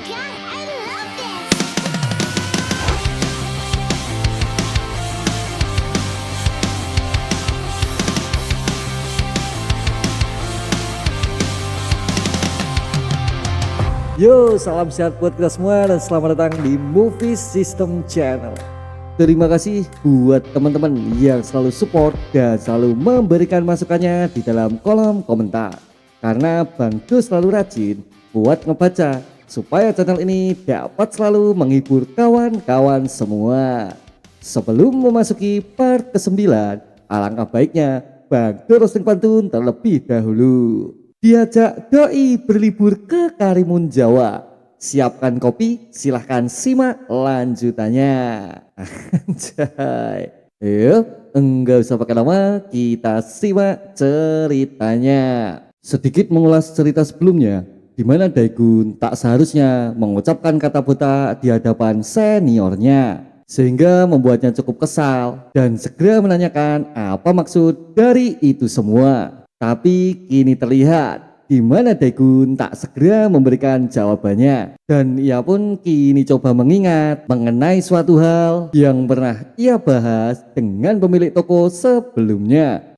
god, I love this! Yo, salam sehat buat kita semua dan selamat datang di Movie System Channel. Terima kasih buat teman-teman yang selalu support dan selalu memberikan masukannya di dalam kolom komentar. Karena Bang Do selalu rajin buat ngebaca supaya channel ini dapat selalu menghibur kawan-kawan semua. Sebelum memasuki part ke-9, alangkah baiknya Bang Do roasting pantun terlebih dahulu. Diajak doi berlibur ke Karimun Jawa. Siapkan kopi, silahkan simak lanjutannya. Anjay. Yuk, enggak usah pakai lama, kita simak ceritanya. Sedikit mengulas cerita sebelumnya, di mana Daegun tak seharusnya mengucapkan kata buta di hadapan seniornya. Sehingga membuatnya cukup kesal dan segera menanyakan apa maksud dari itu semua. Tapi kini terlihat di mana Daegun tak segera memberikan jawabannya dan ia pun kini coba mengingat mengenai suatu hal yang pernah ia bahas dengan pemilik toko sebelumnya.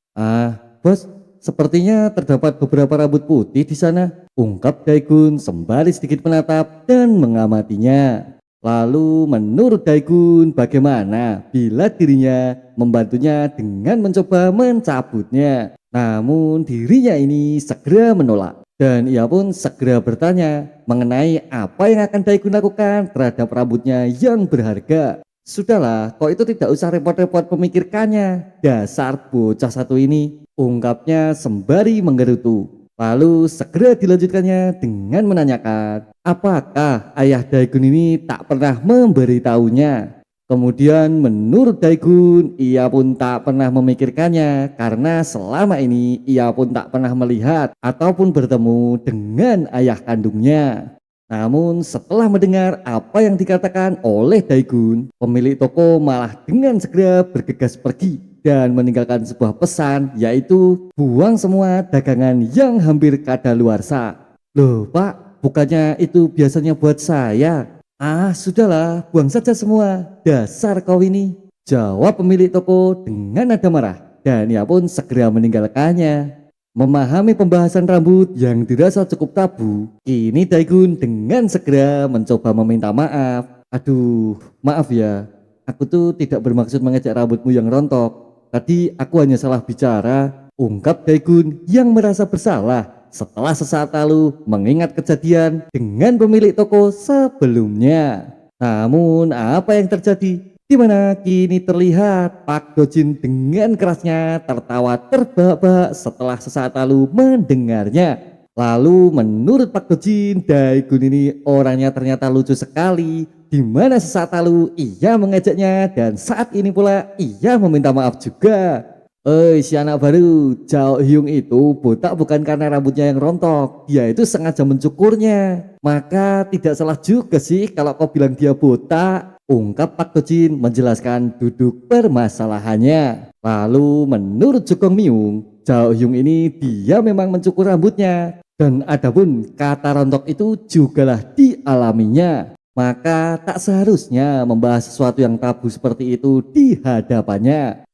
Bos, sepertinya terdapat beberapa rambut putih di sana, ungkap Daegun sembari sedikit menatap dan mengamatinya. Lalu menurut Daegun bagaimana bila dirinya membantunya dengan mencoba mencabutnya. Namun dirinya ini segera menolak dan ia pun segera bertanya mengenai apa yang akan Daegun lakukan terhadap rambutnya yang berharga. Sudahlah, kau itu tidak usah repot-repot memikirkannya, dasar bocah satu ini, ungkapnya sembari menggerutu. Lalu segera dilanjutkannya dengan menanyakan apakah ayah Daegun ini tak pernah memberitahunya. Kemudian menurut Daegun ia pun tak pernah memikirkannya karena selama ini ia pun tak pernah melihat ataupun bertemu dengan ayah kandungnya. Namun setelah mendengar apa yang dikatakan oleh Daegun, pemilik toko malah dengan segera bergegas pergi dan meninggalkan sebuah pesan, yaitu buang semua dagangan yang hampir kadaluarsa. Loh Pak, bukannya itu biasanya buat saya? Sudahlah, buang saja semua, dasar kau ini, jawab pemilik toko dengan nada marah dan ia pun segera meninggalkannya. Memahami pembahasan rambut yang dirasa cukup tabu, kini Daegun dengan segera mencoba meminta maaf. Aduh, maaf ya, aku tuh tidak bermaksud mengejek rambutmu yang rontok. Tadi aku hanya salah bicara, ungkap Daegun yang merasa bersalah setelah sesaat lalu mengingat kejadian dengan pemilik toko sebelumnya. Namun apa yang terjadi? Di mana kini terlihat Pak Dojin dengan kerasnya tertawa terbahak-bahak setelah sesaat lalu mendengarnya. Lalu menurut Pak Dojin, Daegun ini orangnya ternyata lucu sekali. Di mana sesaat lalu ia mengejeknya dan saat ini pula ia meminta maaf juga. Si anak baru, Jao Hyung itu botak bukan karena rambutnya yang rontok, dia itu sengaja mencukurnya. Maka tidak salah juga sih kalau kau bilang dia botak, ungkap Pak Dojin menjelaskan duduk permasalahannya. Lalu menurut Jukong Myung, Jao Hyung ini dia memang mencukur rambutnya dan adapun kata rontok itu jugalah dialaminya. Maka tak seharusnya membahas sesuatu yang tabu seperti itu di hadapannya.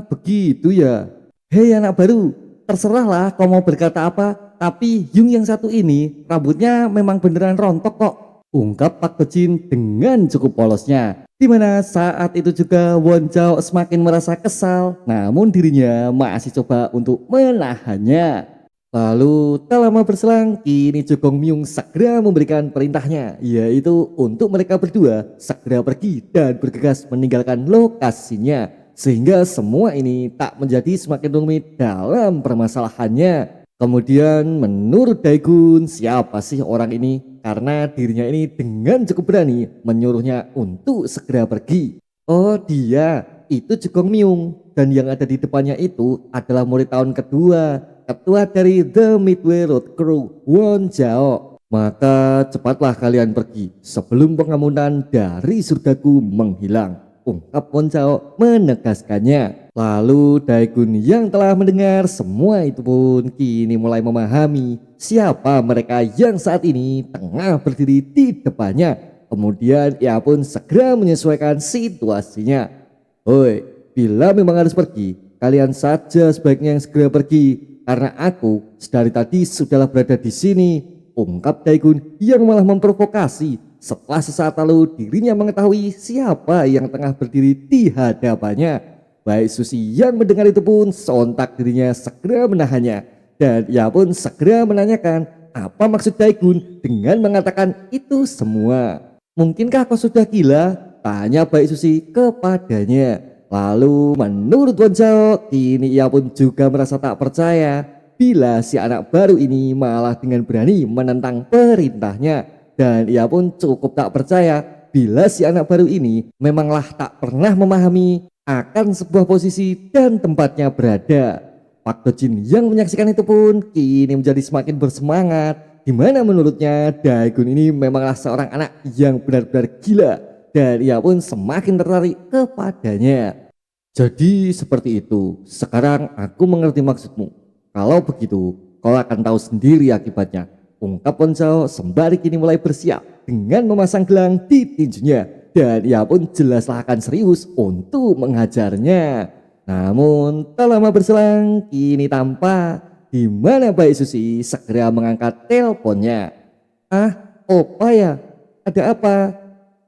Begitu ya. Hei anak baru, terserahlah kau mau berkata apa, tapi Hyung yang satu ini rambutnya memang beneran rontok kok, ungkap Pak Dojin dengan cukup polosnya. Dimana saat itu juga Won Jao semakin merasa kesal, namun dirinya masih coba untuk menahannya. Lalu tak lama berselang, kini Jukong Myung segera memberikan perintahnya, yaitu untuk mereka berdua segera pergi dan bergegas meninggalkan lokasinya. Sehingga semua ini tak menjadi semakin rumit dalam permasalahannya. Kemudian menurut Daegun, siapa sih orang ini? Karena dirinya ini dengan cukup berani menyuruhnya untuk segera pergi. Oh dia, itu Jukong Myung. Dan yang ada di depannya itu adalah murid tahun kedua, ketua dari The Midway Road Crew, Won Jao. Maka cepatlah kalian pergi sebelum pengamunan dari surgaku menghilang. ungkap Won Chao menegaskannya. Lalu Daegun yang telah mendengar semua itu pun kini mulai memahami siapa mereka yang saat ini tengah berdiri di depannya. Kemudian ia pun segera menyesuaikan situasinya. Hoi, bila memang harus pergi, kalian saja sebaiknya yang segera pergi. Karena aku dari tadi sudahlah berada di sini, ungkap Daegun yang malah memprovokasi. Setelah sesaat lalu dirinya mengetahui siapa yang tengah berdiri di hadapannya. Baik Susi yang mendengar itu pun sontak dirinya segera menahannya. Dan ia pun segera menanyakan apa maksud Daegun dengan mengatakan itu semua. Mungkinkah kau sudah gila? Tanya Baik Susi kepadanya. Lalu menurut Won Chao kini ia pun juga merasa tak percaya bila si anak baru ini malah dengan berani menentang perintahnya. Dan ia pun cukup tak percaya bila si anak baru ini memanglah tak pernah memahami akan sebuah posisi dan tempatnya berada. Pak Dojin yang menyaksikan itu pun kini menjadi semakin bersemangat, di mana menurutnya Daegun ini memanglah seorang anak yang benar-benar gila dan ia pun semakin tertarik kepadanya. Jadi seperti itu, sekarang aku mengerti maksudmu. Kalau begitu, kau akan tahu sendiri akibatnya. Ungkap Won Chao sembari kini mulai bersiap dengan memasang gelang di tinjunya. Dan ia pun jelaslah akan serius untuk menghajarnya. Namun tak lama berselang kini tampak di mana Baik Susi segera mengangkat teleponnya. Ah, opa ya? Ada apa?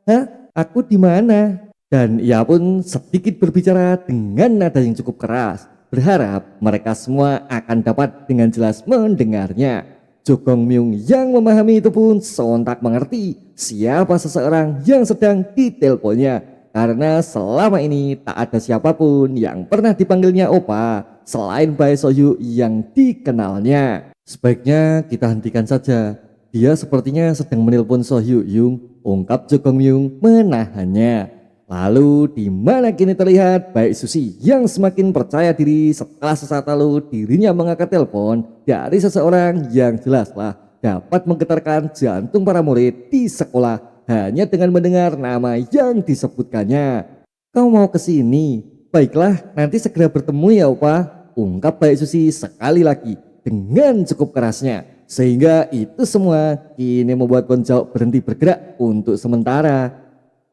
Hah? Aku di mana? Dan ia pun sedikit berbicara dengan nada yang cukup keras, berharap mereka semua akan dapat dengan jelas mendengarnya. Jo Gong Myung yang memahami itu pun sontak mengerti siapa seseorang yang sedang diteleponnya. Karena selama ini tak ada siapapun yang pernah dipanggilnya opa selain Bae Sohyu yang dikenalnya. Sebaiknya kita hentikan saja. Dia sepertinya sedang menelpon Sohyu Yung, ungkap Jo Gong Myung menahannya. Lalu di mana kini terlihat Baik Susi yang semakin percaya diri setelah sesaat lalu dirinya mengangkat telepon dari seseorang yang jelaslah dapat menggetarkan jantung para murid di sekolah hanya dengan mendengar nama yang disebutkannya. Kau mau ke sini? Baiklah, nanti segera bertemu ya opa, ungkap Baik Susi sekali lagi dengan cukup kerasnya. Sehingga itu semua kini membuat Won Chao berhenti bergerak untuk sementara.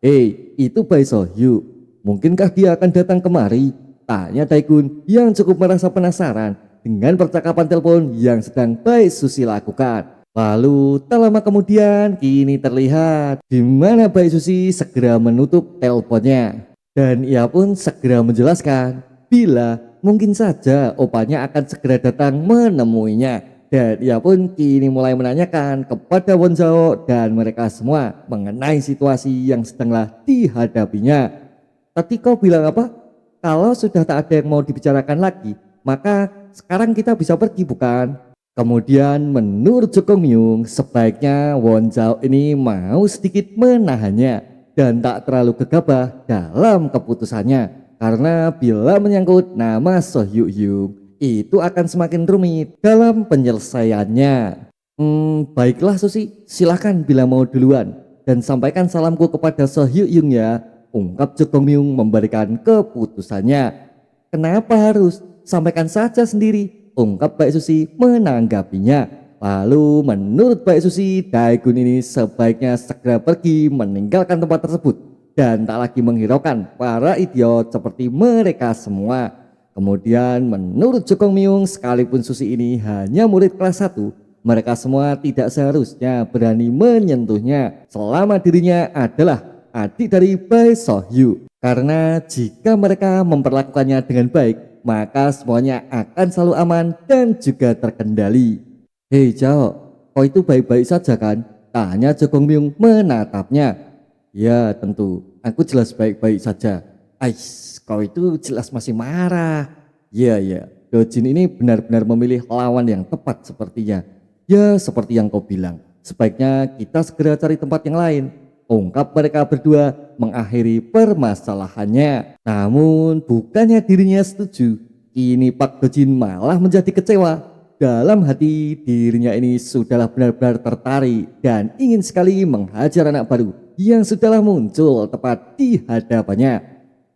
Hei, itu Bae Sohyu. Mungkinkah dia akan datang kemari? Tanya Daegun yang cukup merasa penasaran dengan percakapan telepon yang sedang Bae Susi lakukan. Lalu tak lama kemudian kini terlihat di mana Bae Susi segera menutup teleponnya. Dan ia pun segera menjelaskan bila mungkin saja opanya akan segera datang menemuinya. Dan ia pun kini mulai menanyakan kepada Won Chao dan mereka semua mengenai situasi yang sedanglah dihadapinya. Tadi kau bilang apa? Kalau sudah tak ada yang mau dibicarakan lagi, maka sekarang kita bisa pergi bukan? Kemudian menurut Jo Gong Myung sebaiknya Won Chao ini mau sedikit menahannya dan tak terlalu gegabah dalam keputusannya. Karena bila menyangkut nama Sohyu Yung, itu akan semakin rumit dalam penyelesaiannya. Baiklah Susi, silahkan bila mau duluan. Dan sampaikan salamku kepada Sohyu Yung ya, ungkap Jo Gong Myung memberikan keputusannya. Kenapa harus? Sampaikan saja sendiri, ungkap Baik Susi menanggapinya. Lalu menurut Baik Susi, Daegun ini sebaiknya segera pergi meninggalkan tempat tersebut. Dan tak lagi menghiraukan para idiot seperti mereka semua. Kemudian menurut Jo Gong Myung sekalipun Susi ini hanya murid kelas 1, mereka semua tidak seharusnya berani menyentuhnya selama dirinya adalah adik dari Bae Sohyu. Karena jika mereka memperlakukannya dengan baik, maka semuanya akan selalu aman dan juga terkendali. Hei Chao, kau itu baik-baik saja kan? Tanya Jo Gong Myung menatapnya. Ya tentu, aku jelas baik-baik saja. Ais, kau itu jelas masih marah. Ya, Dojin ini benar-benar memilih lawan yang tepat sepertinya. Ya, seperti yang kau bilang. Sebaiknya kita segera cari tempat yang lain. Ungkap mereka berdua mengakhiri permasalahannya. Namun bukannya dirinya setuju. Kini Pak Dojin malah menjadi kecewa. Dalam hati dirinya ini sudahlah benar-benar tertarik dan ingin sekali menghajar anak baru yang sudahlah muncul tepat di hadapannya.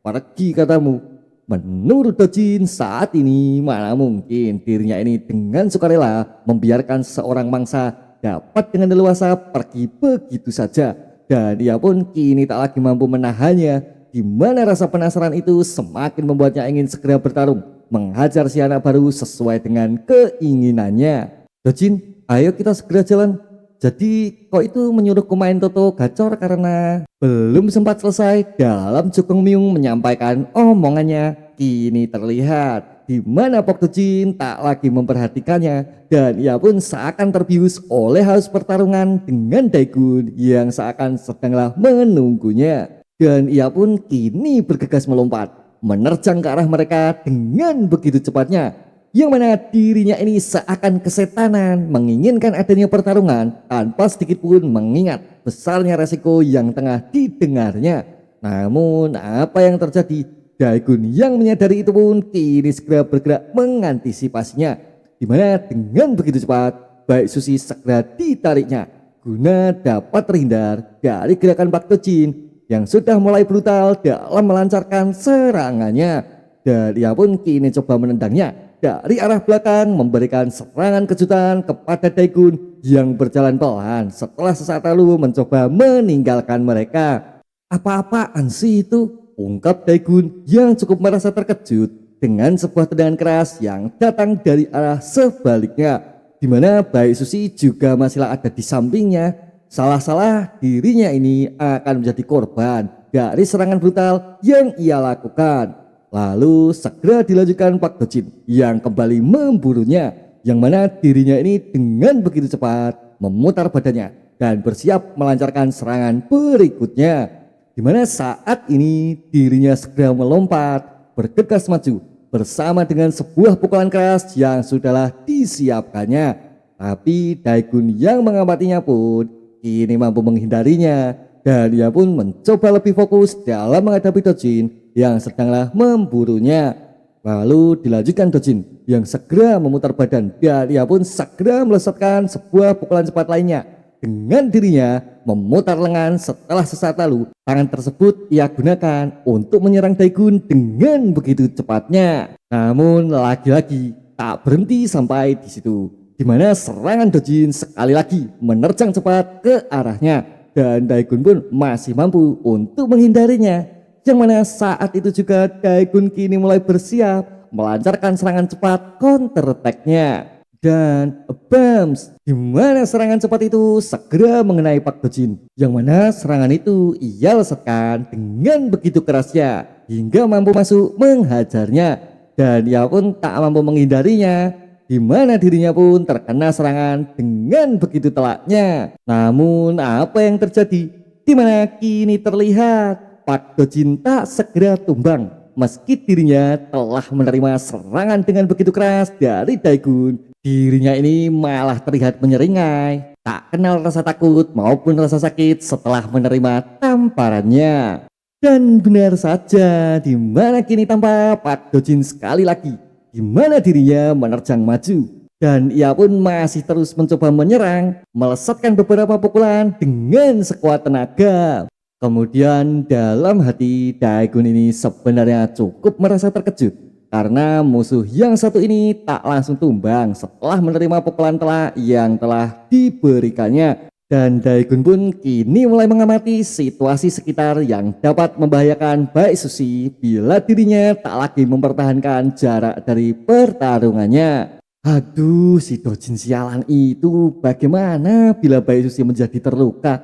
pergi katamu. Menurut Dojin saat ini mana mungkin dirinya ini dengan sukarela membiarkan seorang mangsa dapat dengan leluasa pergi begitu saja. Dan ia pun kini tak lagi mampu menahannya, di mana rasa penasaran itu semakin membuatnya ingin segera bertarung, menghajar si anak baru sesuai dengan keinginannya. Dojin, ayo kita segera jalan. Jadi kok itu menyuruhku main Toto gacor karena belum sempat selesai dalam Jukong Myung menyampaikan omongannya. Kini terlihat di mana Pok Dojin tak lagi memperhatikannya dan ia pun seakan terbius oleh haus pertarungan dengan Daegun yang seakan sedanglah menunggunya. Dan ia pun kini bergegas melompat, menerjang ke arah mereka dengan begitu cepatnya, yang mana dirinya ini seakan kesetanan menginginkan adanya pertarungan tanpa sedikit pun mengingat besarnya resiko yang tengah didengarnya. Namun apa yang terjadi? Daegun yang menyadari itu pun kini segera bergerak mengantisipasinya, di mana dengan begitu cepat Baik Susi segera ditariknya guna dapat terhindar dari gerakan Pak Dojin yang sudah mulai brutal dalam melancarkan serangannya. Dan ia pun kini coba menendangnya dari arah belakang, memberikan serangan kejutan kepada Daegun yang berjalan pelan setelah sesaat lalu mencoba meninggalkan mereka. Apa-apaan sih itu? Ungkap Daegun yang cukup merasa terkejut dengan sebuah tendangan keras yang datang dari arah sebaliknya, di mana Baik Susi juga masihlah ada di sampingnya. Salah-salah dirinya ini akan menjadi korban dari serangan brutal yang ia lakukan. Lalu segera dilanjutkan Pak Dojin yang kembali memburunya, yang mana dirinya ini dengan begitu cepat memutar badannya dan bersiap melancarkan serangan berikutnya, di mana saat ini dirinya segera melompat, bergegas maju bersama dengan sebuah pukulan keras yang sudahlah disiapkannya. Tapi Daegun yang mengamatinya pun kini mampu menghindarinya dan ia pun mencoba lebih fokus dalam menghadapi Dojin yang sedanglah memburunya. Lalu dilanjutkan Dojin yang segera memutar badan dan ia pun segera melesatkan sebuah pukulan cepat lainnya dengan dirinya memutar lengan setelah sesaat lalu tangan tersebut ia gunakan untuk menyerang Daegun dengan begitu cepatnya. Namun lagi-lagi tak berhenti sampai di situ, di mana serangan Dojin sekali lagi menerjang cepat ke arahnya dan Daegun pun masih mampu untuk menghindarinya, yang mana saat itu juga Daegun kini mulai bersiap melancarkan serangan cepat counter attack-nya. Dan bams, di mana serangan cepat itu segera mengenai Pak Dojin, yang mana serangan itu ia lesatkan dengan begitu kerasnya hingga mampu masuk menghajarnya dan ia pun tak mampu menghindarinya, di mana dirinya pun terkena serangan dengan begitu telaknya. Namun apa yang terjadi? Di mana kini terlihat Pak Dojin tak segera tumbang meski dirinya telah menerima serangan dengan begitu keras dari Daegun. Dirinya ini malah terlihat menyeringai, tak kenal rasa takut maupun rasa sakit setelah menerima tamparannya. Dan benar saja, di mana kini tampak Pak Dojin sekali lagi, di mana dirinya menerjang maju dan ia pun masih terus mencoba menyerang, melesatkan beberapa pukulan dengan sekuat tenaga. Kemudian dalam hati Daegun ini sebenarnya cukup merasa terkejut karena musuh yang satu ini tak langsung tumbang setelah menerima pukulan telak yang telah diberikannya. Dan Daegun pun kini mulai mengamati situasi sekitar yang dapat membahayakan Baik Susi bila dirinya tak lagi mempertahankan jarak dari pertarungannya. Aduh, si Dojin sialan itu bagaimana bila Baik Susi menjadi terluka?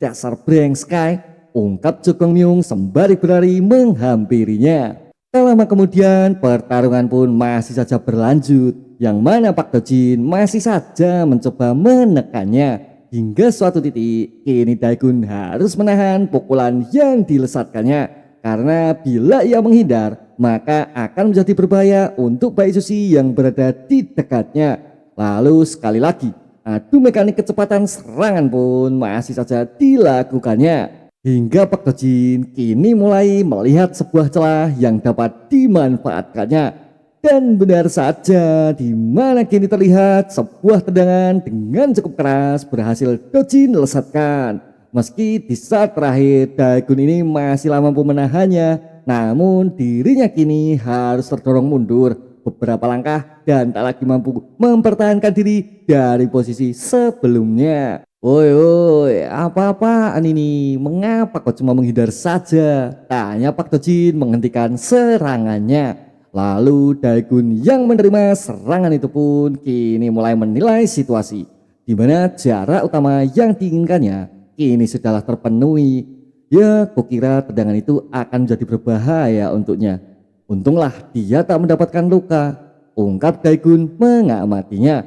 Dasar brengskai, ungkap Jukong Myung sembari berlari menghampirinya. Tak lama kemudian pertarungan pun masih saja berlanjut, yang mana Pak Dojin masih saja mencoba menekannya. Hingga suatu titik kini Daegun harus menahan pukulan yang dilesatkannya, karena bila ia menghindar maka akan menjadi berbahaya untuk Baik Susi yang berada di dekatnya. Lalu sekali lagi adu mekanik kecepatan serangan pun masih saja dilakukannya, hingga Pak Dojin kini mulai melihat sebuah celah yang dapat dimanfaatkannya. Dan benar saja, di mana kini terlihat sebuah tendangan dengan cukup keras berhasil Dojin lesatkan. Meski di saat terakhir Daegun ini masih mampu menahannya, namun dirinya kini harus terdorong mundur beberapa langkah dan tak lagi mampu mempertahankan diri dari posisi sebelumnya. Woi woi, apa-apaan ini? Mengapa kau cuma menghindar saja? Tanya Pak Dojin menghentikan serangannya. Lalu Daegun yang menerima serangan itu pun kini mulai menilai situasi, di mana jarak utama yang diinginkannya kini sudahlah terpenuhi. Ya, kukira tendangan itu akan menjadi berbahaya untuknya. Untunglah dia tak mendapatkan luka, ungkap Daegun mengamatinya.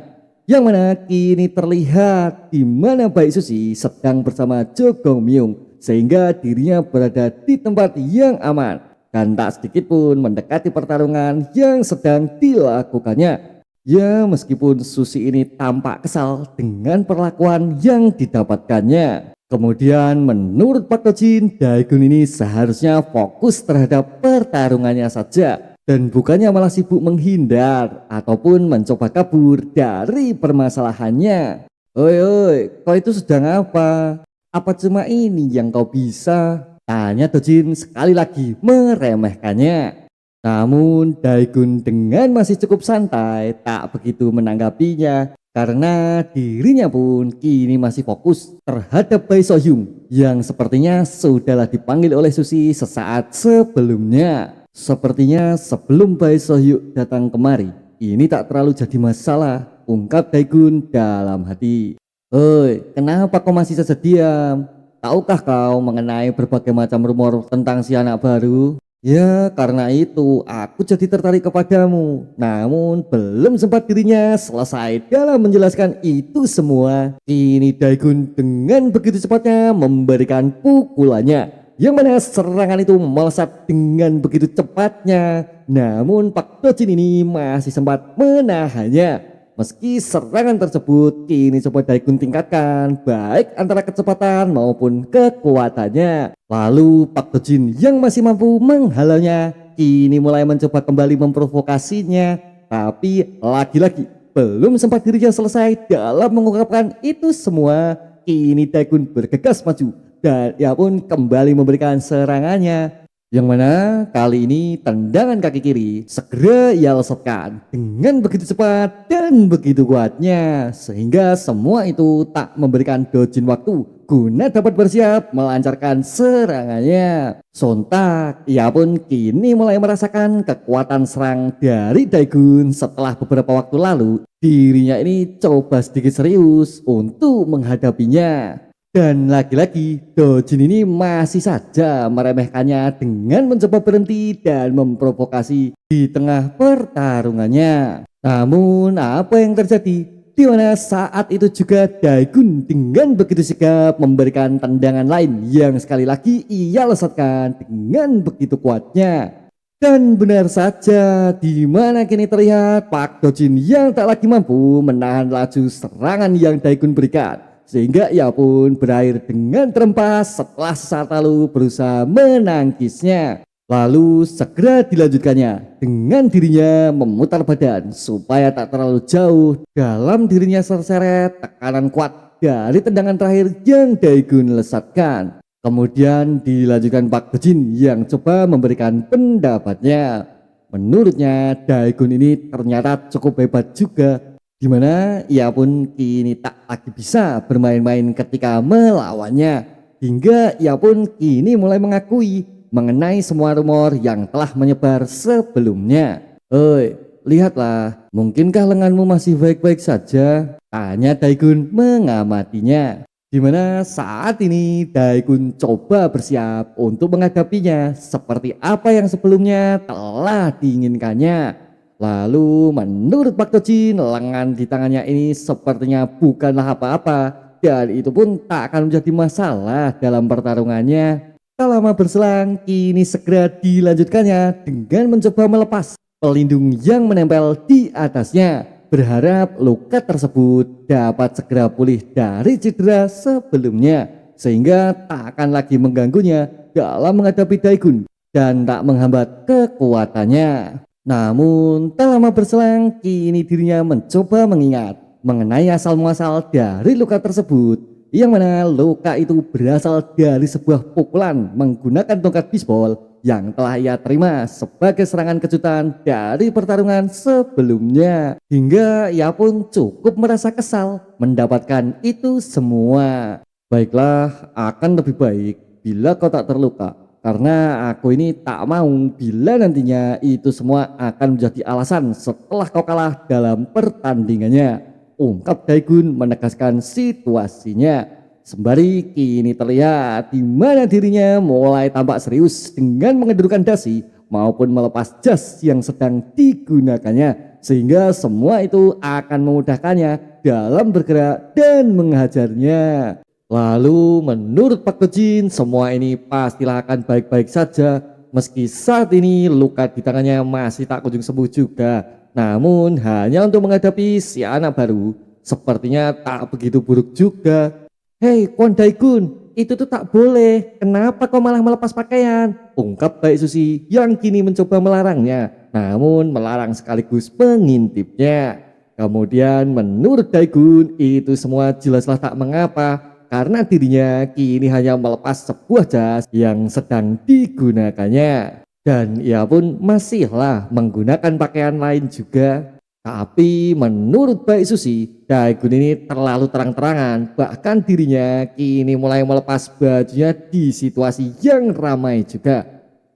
Yang mana kini terlihat di mana Baik Susi sedang bersama Jo Gong Myung, sehingga dirinya berada di tempat yang aman dan tak sedikit pun mendekati pertarungan yang sedang dilakukannya. Ya, meskipun Susi ini tampak kesal dengan perlakuan yang didapatkannya. Kemudian menurut Pak Dojin, Daegun ini seharusnya fokus terhadap pertarungannya saja dan bukannya malah sibuk menghindar ataupun mencoba kabur dari permasalahannya. Oi oi, kau itu sedang apa? Apa cuma ini yang kau bisa? Tanya Dojin sekali lagi meremehkannya. Namun Daegun dengan masih cukup santai tak begitu menanggapinya, karena dirinya pun kini masih fokus terhadap Bae Sohyung yang sepertinya sudahlah dipanggil oleh Susi sesaat sebelumnya. Sepertinya sebelum Bae Sohyuk datang kemari, ini tak terlalu jadi masalah, ungkap Daegun dalam hati. Hei, kenapa kau masih saja diam? Tahukah kau mengenai berbagai macam rumor tentang si anak baru? Ya, karena itu aku jadi tertarik kepadamu. Namun belum sempat dirinya selesai dalam menjelaskan itu semua, kini Daegun dengan begitu cepatnya memberikan pukulannya, yang mana serangan itu melesat dengan begitu cepatnya. Namun Pak Dojin ini masih sempat menahannya. Meski serangan tersebut kini coba Daegun tingkatkan baik antara kecepatan maupun kekuatannya. Lalu Pak Dojin yang masih mampu menghalaunya kini mulai mencoba kembali memprovokasinya. Tapi lagi-lagi belum sempat dirinya selesai dalam mengungkapkan itu semua, kini Daegun bergegas maju dan ia pun kembali memberikan serangannya, yang mana kali ini tendangan kaki kiri segera ia lesatkan dengan begitu cepat dan begitu kuatnya, sehingga semua itu tak memberikan Dojin waktu guna dapat bersiap melancarkan serangannya. Sontak ia pun kini mulai merasakan kekuatan serang dari Daegun setelah beberapa waktu lalu dirinya ini coba sedikit serius untuk menghadapinya. Dan lagi-lagi Dojin ini masih saja meremehkannya dengan mencoba berhenti dan memprovokasi di tengah pertarungannya. Namun apa yang terjadi? Di mana saat itu juga Daegun dengan begitu sigap memberikan tendangan lain yang sekali lagi ia lesatkan dengan begitu kuatnya. Dan benar saja, di mana kini terlihat Pak Dojin yang tak lagi mampu menahan laju serangan yang Daegun berikan, sehingga ia pun berakhir dengan terempas setelah sesaat lalu berusaha menangkisnya. Lalu segera dilanjutkannya dengan dirinya memutar badan supaya tak terlalu jauh. Dalam dirinya terseret tekanan kuat dari tendangan terakhir yang Daegun lesatkan. Kemudian dilanjutkan Pak Dojin yang coba memberikan pendapatnya. Menurutnya Daegun ini ternyata cukup hebat juga, di mana ia pun kini tak lagi bisa bermain-main ketika melawannya, hingga ia pun kini mulai mengakui mengenai semua rumor yang telah menyebar sebelumnya. Hei, lihatlah, mungkinkah lenganmu masih baik-baik saja? Tanya Daegun mengamatinya, di mana saat ini Daegun coba bersiap untuk menghadapinya seperti apa yang sebelumnya telah diinginkannya. Lalu menurut Pak Dojin, lengan di tangannya ini sepertinya bukanlah apa-apa dan itu pun tak akan menjadi masalah dalam pertarungannya. Tak lama berselang, kini segera dilanjutkannya dengan mencoba melepas pelindung yang menempel di atasnya, berharap luka tersebut dapat segera pulih dari cedera sebelumnya, sehingga tak akan lagi mengganggunya dalam menghadapi Daegun dan tak menghambat kekuatannya. Namun tak lama berselang, kini dirinya mencoba mengingat mengenai asal muasal dari luka tersebut, yang mana luka itu berasal dari sebuah pukulan menggunakan tongkat bisbol yang telah ia terima sebagai serangan kejutan dari pertarungan sebelumnya. Hingga ia pun cukup merasa kesal mendapatkan itu semua. Baiklah, akan lebih baik bila kau tak terluka. Karena aku ini tak mau bila nantinya itu semua akan menjadi alasan setelah kau kalah dalam pertandingannya. Ungkap Daegun menegaskan situasinya. Sembari kini terlihat di mana dirinya mulai tampak serius dengan mengendurkan dasi maupun melepas jas yang sedang digunakannya. Sehingga semua itu akan memudahkannya dalam bergerak dan menghajarnya. Lalu menurut Pak Dojin semua ini pastilah akan baik-baik saja meski saat ini luka di tangannya masih tak kunjung sembuh juga. Namun hanya untuk menghadapi si anak baru sepertinya tak begitu buruk juga. Hei Kwon Daegun, itu tuh tak boleh, kenapa kau malah melepas pakaian? Ungkap Baik Susi yang kini mencoba melarangnya, namun melarang sekaligus mengintipnya. Kemudian menurut Daegun itu semua jelaslah tak mengapa karena dirinya kini hanya melepas sebuah jas yang sedang digunakannya. Dan ia pun masihlah menggunakan pakaian lain juga. Tapi menurut Baik Susi, Daegun ini terlalu terang-terangan. Bahkan dirinya kini mulai melepas bajunya di situasi yang ramai juga.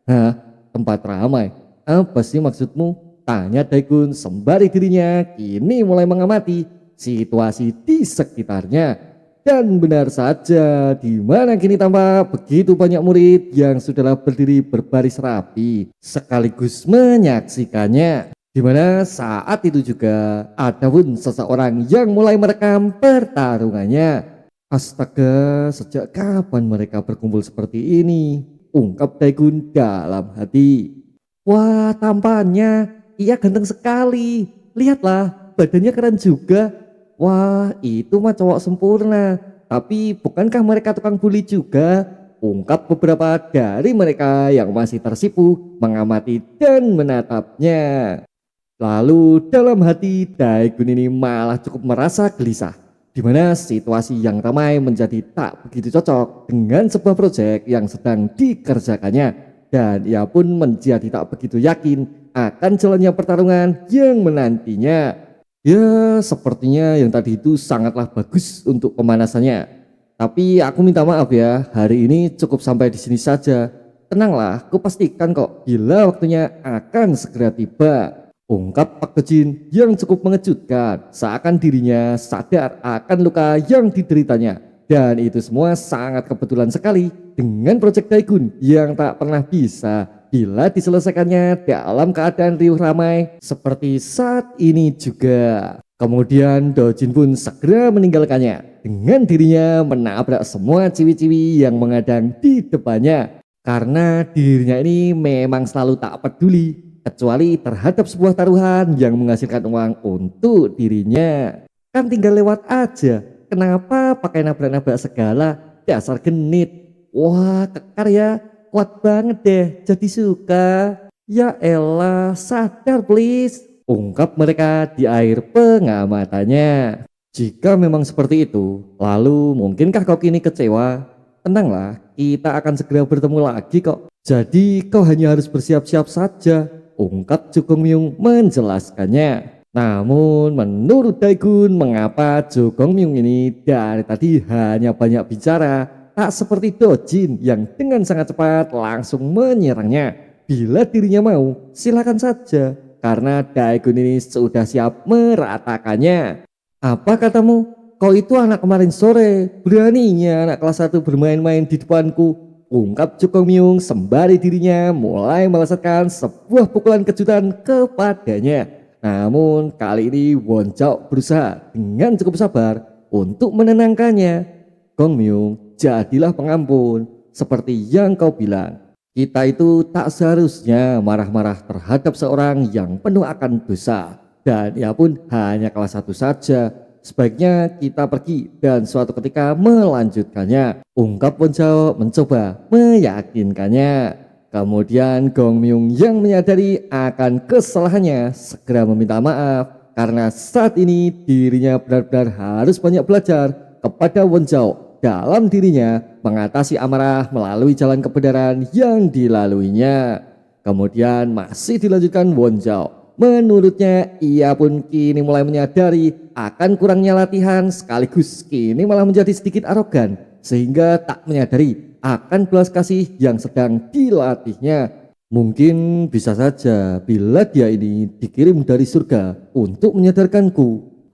Hah? Tempat ramai? Apa sih maksudmu? Tanya Daegun sembari dirinya kini mulai mengamati situasi di sekitarnya. Dan benar saja, di mana kini tampak begitu banyak murid yang sudahlah berdiri berbaris rapi sekaligus menyaksikannya. Di mana saat itu juga ada pun seseorang yang mulai merekam pertarungannya. Astaga, sejak kapan mereka berkumpul seperti ini? Ungkap Daegun dalam hati. Wah, tampannya ia ganteng sekali. Lihatlah, badannya keren juga. Wah, itu mah cowok sempurna. Tapi bukankah mereka tukang bully juga? Ungkap beberapa dari mereka yang masih tersipu mengamati dan menatapnya. Lalu dalam hati Daegun ini malah cukup merasa gelisah. Di mana situasi yang ramai menjadi tak begitu cocok dengan sebuah proyek yang sedang dikerjakannya. Dan ia pun menjadi tak begitu yakin akan jalannya pertarungan yang menantinya. Ya, sepertinya yang tadi itu sangatlah bagus untuk pemanasannya. Tapi aku minta maaf ya, hari ini cukup sampai di sini saja. Tenanglah, aku pastikan kok bila waktunya akan segera tiba. Ungkap Pak Dojin yang cukup mengejutkan, seakan dirinya sadar akan luka yang dideritanya. Dan itu semua sangat kebetulan sekali dengan proyek Daegun yang tak pernah bisa bila diselesaikannya dalam keadaan riuh ramai seperti saat ini juga. Kemudian Dojin pun segera meninggalkannya dengan dirinya menabrak semua ciwi-ciwi yang mengadang di depannya. Karena dirinya ini memang selalu tak peduli kecuali terhadap sebuah taruhan yang menghasilkan uang untuk dirinya. Kan tinggal lewat aja, kenapa pakai nabrak-nabrak segala, dasar genit. Wah, kekar ya. Kuat banget deh, jadi suka. Ya elah, sadar please. Ungkap mereka di akhir pengamatannya. Jika memang seperti itu, lalu mungkinkah kau kini kecewa? Tenanglah, kita akan segera bertemu lagi kok. Jadi kau hanya harus bersiap-siap saja. Ungkap Jogong Myung menjelaskannya. Namun menurut Daegun, mengapa Jogong Myung ini dari tadi hanya banyak bicara? Tak seperti Dojin yang dengan sangat cepat langsung menyerangnya. Bila dirinya mau, silakan saja. Karena Daegun ini sudah siap meratakannya. Apa katamu? Kau itu anak kemarin sore, beraninya anak kelas 1 bermain-main di depanku. Ungkap Jogong Myung sembari dirinya mulai melesatkan sebuah pukulan kejutan kepadanya. Namun kali ini Won Jao berusaha dengan cukup sabar untuk menenangkannya. Gong Myung, jadilah pengampun, seperti yang kau bilang. Kita itu tak seharusnya marah-marah terhadap seorang yang penuh akan dosa. Dan ia pun hanya kelas 1 saja. Sebaiknya kita pergi dan suatu ketika melanjutkannya. Ungkap Won Jao mencoba meyakinkannya. Kemudian Gong Myung yang menyadari akan kesalahannya segera meminta maaf. Karena saat ini dirinya benar-benar harus banyak belajar kepada Won Jao dalam dirinya mengatasi amarah melalui jalan kebenaran yang dilaluinya. Kemudian masih dilanjutkan Won Jao. Menurutnya ia pun kini mulai menyadari akan kurangnya latihan, sekaligus kini malah menjadi sedikit arogan sehingga tak menyadari akan belas kasih yang sedang dilatihnya. Mungkin bisa saja bila dia ini dikirim dari surga untuk menyadarkanku,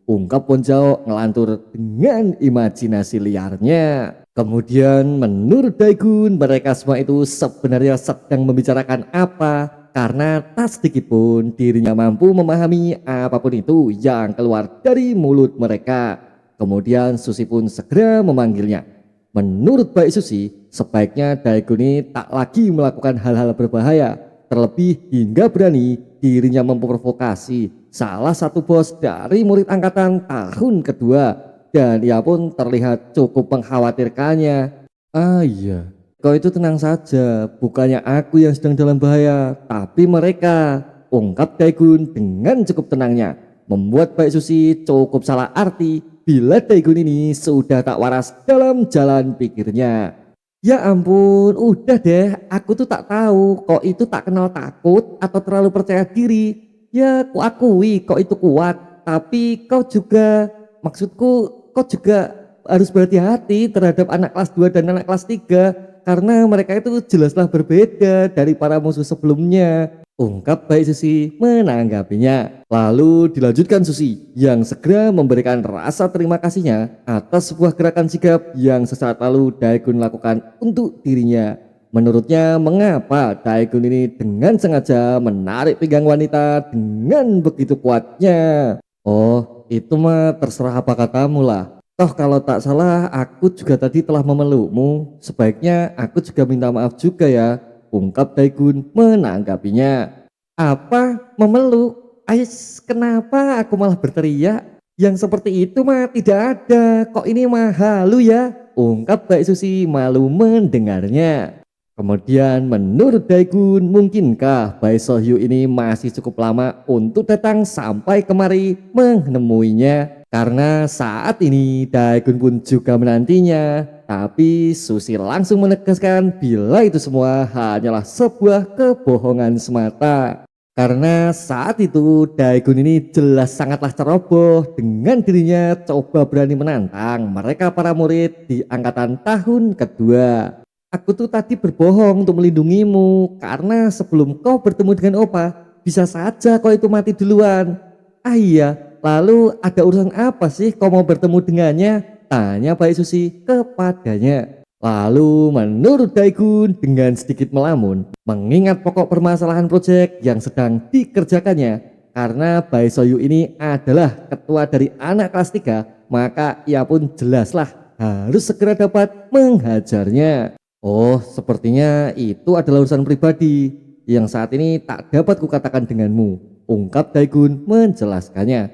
ungkap Won Jao ngelantur dengan imajinasi liarnya. Kemudian menurut Daegun, mereka semua itu sebenarnya sedang membicarakan apa, karena tak sedikit pun dirinya mampu memahami apapun itu yang keluar dari mulut mereka. Kemudian Susi pun segera memanggilnya. Menurut Baik Susi, sebaiknya Daegun ini tak lagi melakukan hal-hal berbahaya, terlebih hingga berani dirinya memprovokasi salah satu bos dari murid angkatan tahun kedua, dan ia pun terlihat cukup mengkhawatirkannya. Ah iya, kau itu tenang saja, bukannya aku yang sedang dalam bahaya, tapi mereka, ungkap Daegun dengan cukup tenangnya, membuat Baik Susi cukup salah arti bila Daegun ini sudah tak waras dalam jalan pikirnya. Ya ampun, udah deh, aku tuh tak tahu kok itu tak kenal takut atau terlalu percaya diri. Ya ku akui kok itu kuat, tapi kau juga, maksudku kau juga harus berhati-hati terhadap anak kelas 2 dan anak kelas 3, karena mereka itu jelaslah berbeda dari para musuh sebelumnya, ungkap Baik Susi menanggapinya. Lalu dilanjutkan Susi yang segera memberikan rasa terima kasihnya atas sebuah gerakan sigap yang sesaat lalu Daegun lakukan untuk dirinya. Menurutnya, mengapa Daegun ini dengan sengaja menarik pinggang wanita dengan begitu kuatnya? Oh, itu mah terserah apa katamu lah. Toh kalau tak salah aku juga tadi telah memelukmu, sebaiknya aku juga minta maaf juga ya, ungkap Daegun menanggapinya. Apa memeluk? Ais, kenapa aku malah berteriak? Yang seperti itu mah tidak ada, kok ini mah halu ya, ungkap Baik Susi malu mendengarnya. Kemudian menurut Daegun, mungkinkah Bae Sohyu ini masih cukup lama untuk datang sampai kemari menemuinya? Karena saat ini Daegun pun juga menantinya. Tapi Susi langsung menegaskan bila itu semua hanyalah sebuah kebohongan semata. Karena saat itu Daegun ini jelas sangatlah ceroboh dengan dirinya coba berani menantang mereka para murid di angkatan tahun kedua. Aku tuh tadi berbohong untuk melindungimu, karena sebelum kau bertemu dengan Opa, bisa saja kau itu mati duluan. Ah iya, lalu ada urusan apa sih kau mau bertemu dengannya? Tanya Baik Susi kepadanya. Lalu menurut Daegun dengan sedikit melamun, mengingat pokok permasalahan proyek yang sedang dikerjakannya, karena Bae Sohyu ini adalah ketua dari anak kelas 3, maka ia pun jelaslah harus segera dapat menghajarnya. Oh, sepertinya itu adalah urusan pribadi yang saat ini tak dapat kukatakan denganmu, ungkap Daegun menjelaskannya.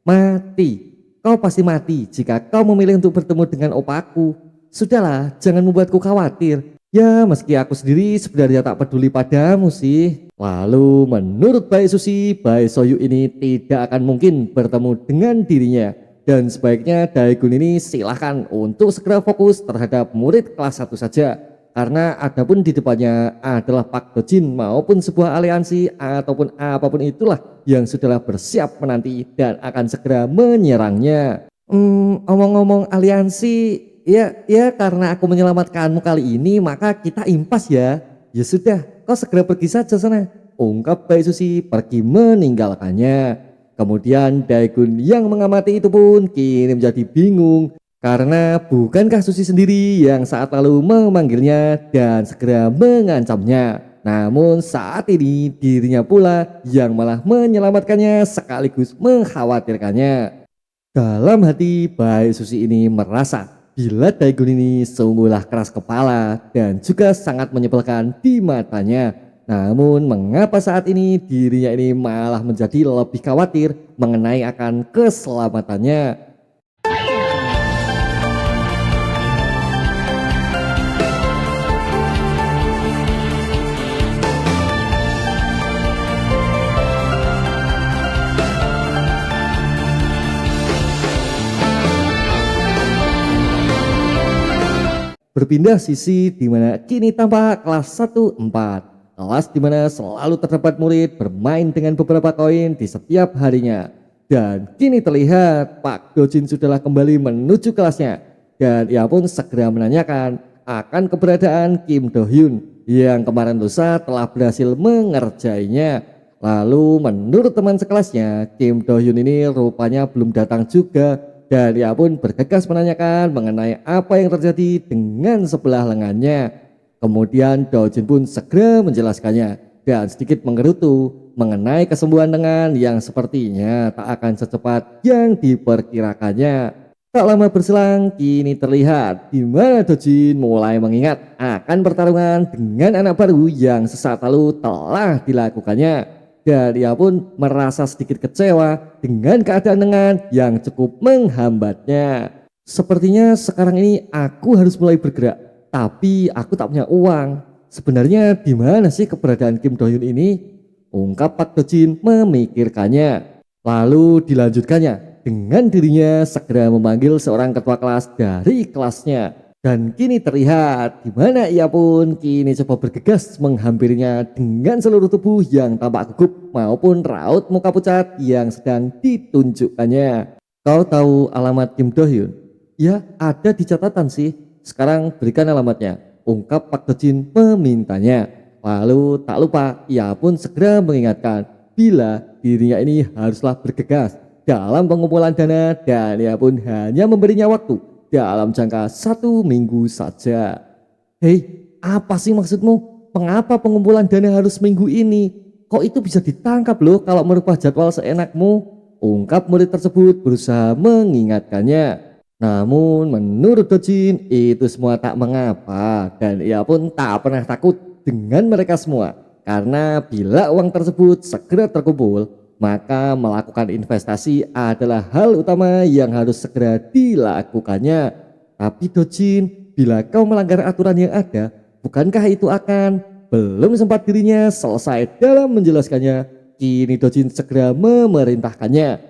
Mati, kau pasti mati jika kau memilih untuk bertemu dengan opaku. Sudahlah, jangan membuatku khawatir. Ya, meski aku sendiri sebenarnya tak peduli padamu sih. Lalu menurut Bae Susi, Bae Sohyu ini tidak akan mungkin bertemu dengan dirinya. Dan sebaiknya Daegun ini silahkan untuk segera fokus terhadap murid kelas 1 saja. Karena adapun di depannya adalah Pak Dojin maupun sebuah aliansi ataupun apapun itulah yang sudahlah bersiap menanti dan akan segera menyerangnya. Omong-omong aliansi, ya karena aku menyelamatkanmu kali ini maka kita impas ya. Ya sudah, kau segera pergi saja sana, ungkap Bae Susi pergi meninggalkannya. Kemudian Daegun yang mengamati itu pun kini menjadi bingung, karena bukankah Susi sendiri yang saat lalu memanggilnya dan segera mengancamnya. Namun saat ini dirinya pula yang malah menyelamatkannya sekaligus mengkhawatirkannya. Dalam hati Bae Susi ini merasa bila Daegun ini sungguhlah keras kepala dan juga sangat menyebalkan di matanya. Namun mengapa saat ini dirinya ini malah menjadi lebih khawatir mengenai akan keselamatannya. Berpindah sisi di mana kini tampak kelas 1-4. Kelas di mana selalu terdapat murid bermain dengan beberapa koin di setiap harinya. Dan kini terlihat Pak Dojin sudahlah kembali menuju kelasnya. Dan ia pun segera menanyakan akan keberadaan Kim Do Hyun yang kemarin lusa telah berhasil mengerjainya. Lalu menurut teman sekelasnya, Kim Do Hyun ini rupanya belum datang juga. Dan ia pun bergegas menanyakan mengenai apa yang terjadi dengan sebelah lengannya. Kemudian Dojin pun segera menjelaskannya dan sedikit menggerutu mengenai kesembuhan lengan yang sepertinya tak akan secepat yang diperkirakannya. Tak lama berselang, kini terlihat di mana Dojin mulai mengingat akan pertarungan dengan anak baru yang sesaat lalu telah dilakukannya. Dan ia pun merasa sedikit kecewa dengan keadaan lengan yang cukup menghambatnya. Sepertinya sekarang ini aku harus mulai bergerak, tapi aku tak punya uang. Sebenarnya di mana sih keberadaan Kim Do Hyun ini? Ungkap Pak Dojin memikirkannya. Lalu dilanjutkannya dengan dirinya segera memanggil seorang ketua kelas dari kelasnya. Dan kini terlihat di mana ia pun kini coba bergegas menghampirinya dengan seluruh tubuh yang tampak gugup maupun raut muka pucat yang sedang ditunjukkannya. Kau tahu alamat Kim Do Hyun? Ya, ada di catatan sih. Sekarang berikan alamatnya, ungkap Pak Dojin memintanya. Lalu tak lupa ia pun segera mengingatkan bila dirinya ini haruslah bergegas dalam pengumpulan dana dan ia pun hanya memberinya waktu dalam jangka 1 minggu saja. Hei, apa sih maksudmu? Mengapa pengumpulan dana harus minggu ini? Kok itu bisa ditangkap loh kalau merubah jadwal seenakmu? Ungkap murid tersebut berusaha mengingatkannya. Namun menurut Dojin itu semua tak mengapa dan ia pun tak pernah takut dengan mereka semua. Karena bila uang tersebut segera terkumpul, maka melakukan investasi adalah hal utama yang harus segera dilakukannya. Tapi Dojin, bila kau melanggar aturan yang ada, bukankah itu akan? Belum sempat dirinya selesai dalam menjelaskannya, kini Dojin segera memerintahkannya.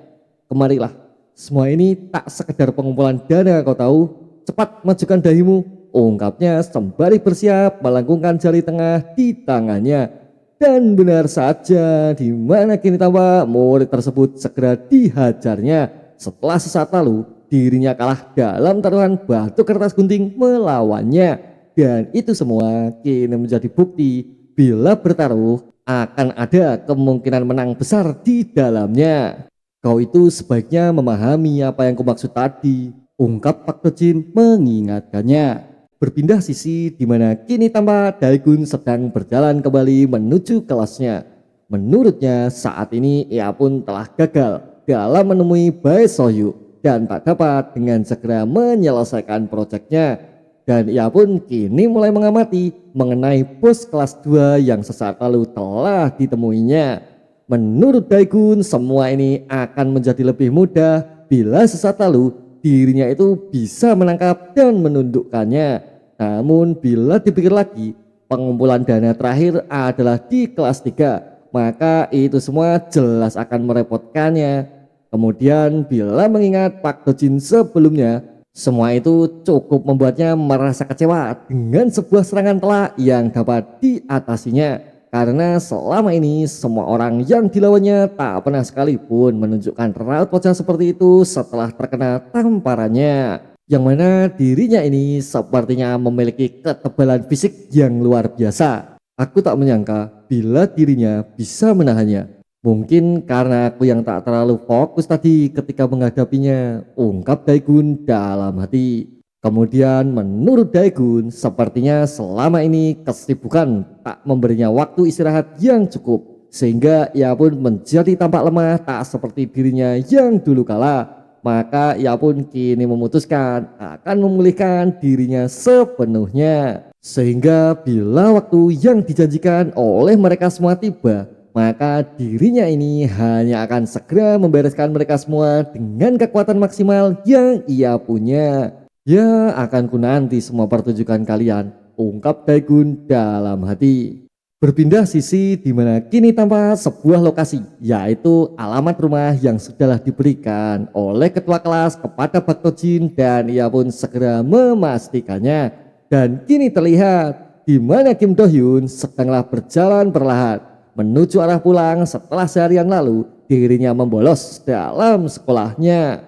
Kemarilah, semua ini tak sekedar pengumpulan dana kau tahu. Cepat majukan dahimu, ungkapnya sembari bersiap melengkungkan jari tengah di tangannya. Dan benar saja, di mana kini tampak murid tersebut segera dihajarnya. Setelah sesaat lalu dirinya kalah dalam taruhan batu kertas gunting melawannya. Dan itu semua kini menjadi bukti bila bertaruh akan ada kemungkinan menang besar di dalamnya. Kau itu sebaiknya memahami apa yang kumaksud tadi, ungkap Pak Dojin mengingatkannya. Berpindah sisi di mana kini tampak Daegun sedang berjalan kembali menuju kelasnya. Menurutnya saat ini ia pun telah gagal dalam menemui Bae Sohyu dan tak dapat dengan segera menyelesaikan proyeknya. Dan ia pun kini mulai mengamati mengenai bos kelas 2 yang sesaat lalu telah ditemuinya. Menurut Daegun semua ini akan menjadi lebih mudah bila sesaat lalu dirinya itu bisa menangkap dan menundukkannya. Namun bila dipikir lagi, pengumpulan dana terakhir adalah di kelas 3, maka itu semua jelas akan merepotkannya. Kemudian bila mengingat Pak Dojin sebelumnya, semua itu cukup membuatnya merasa kecewa dengan sebuah serangan telak yang dapat diatasinya. Karena selama ini semua orang yang dilawannya tak pernah sekalipun menunjukkan raut wajah seperti itu setelah terkena tamparannya. Yang mana dirinya ini sepertinya memiliki ketebalan fisik yang luar biasa. Aku tak menyangka bila dirinya bisa menahannya. Mungkin karena aku yang tak terlalu fokus tadi ketika menghadapinya, ungkap Daegun dalam hati. Kemudian menurut Daegun sepertinya selama ini kesibukan tak memberinya waktu istirahat yang cukup. Sehingga ia pun menjadi tampak lemah tak seperti dirinya yang dulu kala. Maka ia pun kini memutuskan akan memulihkan dirinya sepenuhnya. Sehingga bila waktu yang dijanjikan oleh mereka semua tiba, maka dirinya ini hanya akan segera membereskan mereka semua dengan kekuatan maksimal yang ia punya. Ya, akan ku nanti semua pertunjukan kalian, ungkap Daegun dalam hati. Berpindah sisi di mana kini tampak sebuah lokasi, yaitu alamat rumah yang sudahlah diberikan oleh ketua kelas kepada Pak Dojin dan ia pun segera memastikannya. Dan kini terlihat di mana Kim Do Hyun sedanglah berjalan perlahan menuju arah pulang setelah seharian lalu dirinya membolos dalam sekolahnya.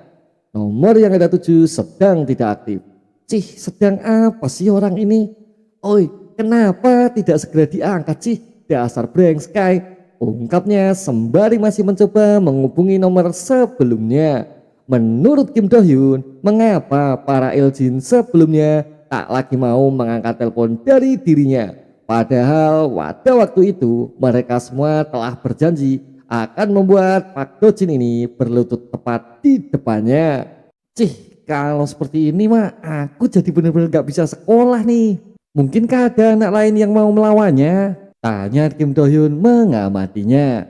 Nomor yang ada 7 sedang tidak aktif. Cih, sedang apa sih orang ini? Oi, kenapa tidak segera diangkat sih? Dasar brengskai, ungkapnya sembari masih mencoba menghubungi nomor sebelumnya. Menurut Kim Do Hyun, mengapa para Eljin sebelumnya tak lagi mau mengangkat telepon dari dirinya? Padahal pada waktu itu mereka semua telah berjanji akan membuat Pak Dojin ini berlutut tepat di depannya. Cih, kalau seperti ini mah aku jadi benar-benar gak bisa sekolah nih. Mungkinkah ada anak lain yang mau melawannya? Tanya Kim Do Hyun mengamatinya.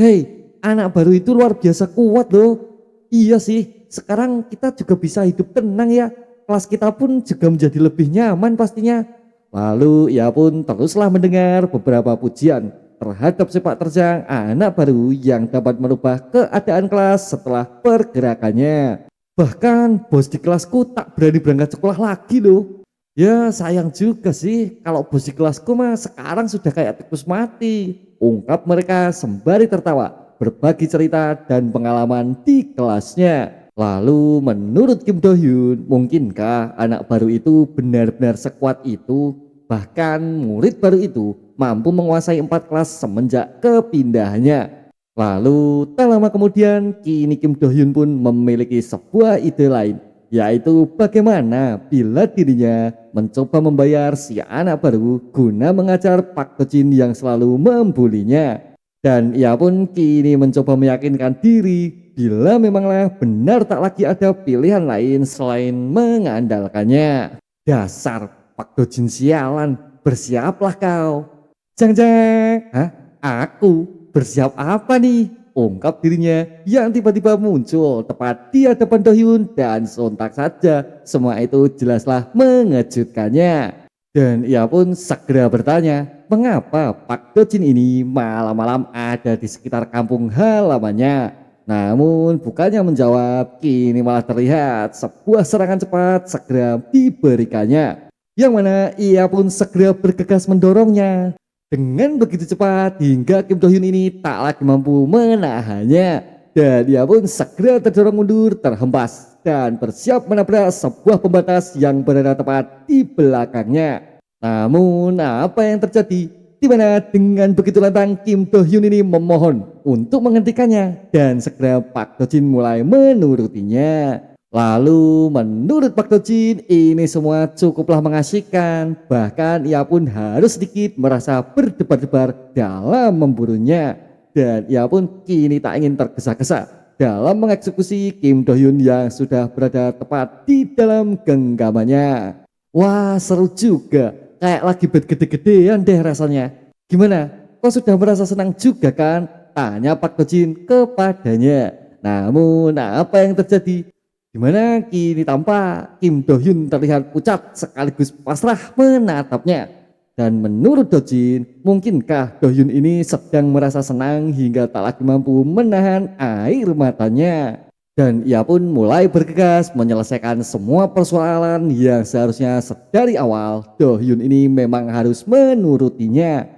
Hei, anak baru itu luar biasa kuat loh. Iya sih, sekarang kita juga bisa hidup tenang ya. Kelas kita pun juga menjadi lebih nyaman pastinya. Lalu ia pun teruslah mendengar beberapa pujian terhadap sepak terjang anak baru yang dapat merubah keadaan kelas setelah pergerakannya. Bahkan bos di kelasku tak berani berangkat sekolah lagi loh. Ya sayang juga sih kalau bos di kelasku mah sekarang sudah kayak tikus mati. Ungkap mereka sembari tertawa berbagi cerita dan pengalaman di kelasnya. Lalu menurut Kim Do Hyun, mungkinkah anak baru itu benar-benar sekuat itu? Bahkan murid baru itu mampu menguasai 4 kelas semenjak kepindahannya. Lalu tak lama kemudian kini Kim Do Hyun pun memiliki sebuah ide lain, yaitu bagaimana bila dirinya mencoba membayar si anak baru guna mengajar Pak Do Jin yang selalu membulinya. Dan ia pun kini mencoba meyakinkan diri bila memanglah benar tak lagi ada pilihan lain selain mengandalkannya. Dasar Pak Do Jin sialan, bersiaplah kau. Jang jang, hah? Aku bersiap apa nih? Ungkap dirinya yang tiba-tiba muncul tepat di hadapan Do Hyun dan sontak saja semua itu jelaslah mengejutkannya. Dan ia pun segera bertanya, mengapa Pak Do Jin ini malam-malam ada di sekitar kampung halamannya. Namun bukannya menjawab, kini malah terlihat sebuah serangan cepat segera diberikannya. Yang mana ia pun segera bergegas mendorongnya. Dengan begitu cepat hingga Kim Do Hyun ini tak lagi mampu menahannya. Dan dia pun segera terdorong mundur terhempas dan bersiap menabrak sebuah pembatas yang berada tepat di belakangnya. Namun apa yang terjadi? Di mana dengan begitu lantang Kim Do Hyun ini memohon untuk menghentikannya dan segera Pak Do Jin mulai menurutinya. Lalu menurut Pak Do Jin ini semua cukuplah mengasihkan, bahkan ia pun harus sedikit merasa berdebar-debar dalam memburunya. Dan ia pun kini tak ingin tergesa-gesa dalam mengeksekusi Kim Do Hyun yang sudah berada tepat di dalam genggamannya. Wah seru juga, kayak lagi bed gede-gedean deh rasanya. Gimana, kau sudah merasa senang juga kan? Tanya Pak Do Jin kepadanya. Namun apa yang terjadi? Dimana kini tampak Kim Do Hyun terlihat pucat sekaligus pasrah menatapnya. Dan menurut Do Jin, mungkinkah Do Hyun ini sedang merasa senang hingga tak lagi mampu menahan air matanya. Dan ia pun mulai bergegas menyelesaikan semua persoalan yang seharusnya sedari awal Do Hyun ini memang harus menurutinya.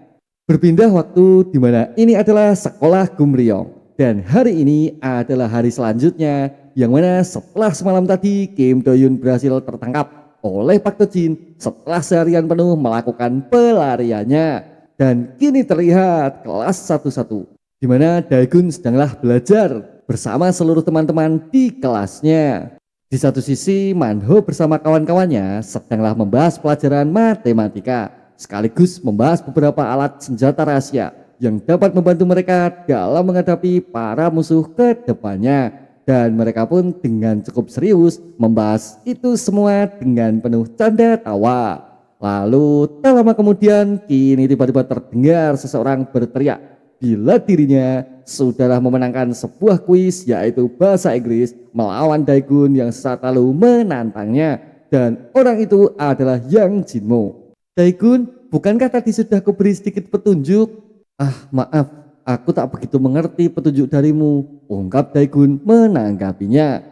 Berpindah waktu di mana ini adalah sekolah Gumryong. Dan hari ini adalah hari selanjutnya, yang mana setelah semalam tadi Kim Do Hyun berhasil tertangkap oleh Pak Do Jin setelah seharian penuh melakukan pelariannya. Dan kini terlihat kelas 11 di mana Daegun sedanglah belajar bersama seluruh teman-teman di kelasnya. Di satu sisi Manho bersama kawan-kawannya sedanglah membahas pelajaran matematika sekaligus membahas beberapa alat senjata rahasia yang dapat membantu mereka dalam menghadapi para musuh ke depannya. Dan mereka pun dengan cukup serius membahas itu semua dengan penuh canda tawa. Lalu tak lama kemudian kini tiba-tiba terdengar seseorang berteriak bila dirinya sudah memenangkan sebuah kuis yaitu bahasa Inggris melawan Daegun yang saat lalu menantangnya. Dan orang itu adalah Yang Jinmo. Daegun, bukankah tadi sudah kuberi sedikit petunjuk? Ah maaf, aku tak begitu mengerti petunjuk darimu, ungkap Daegun menanggapinya.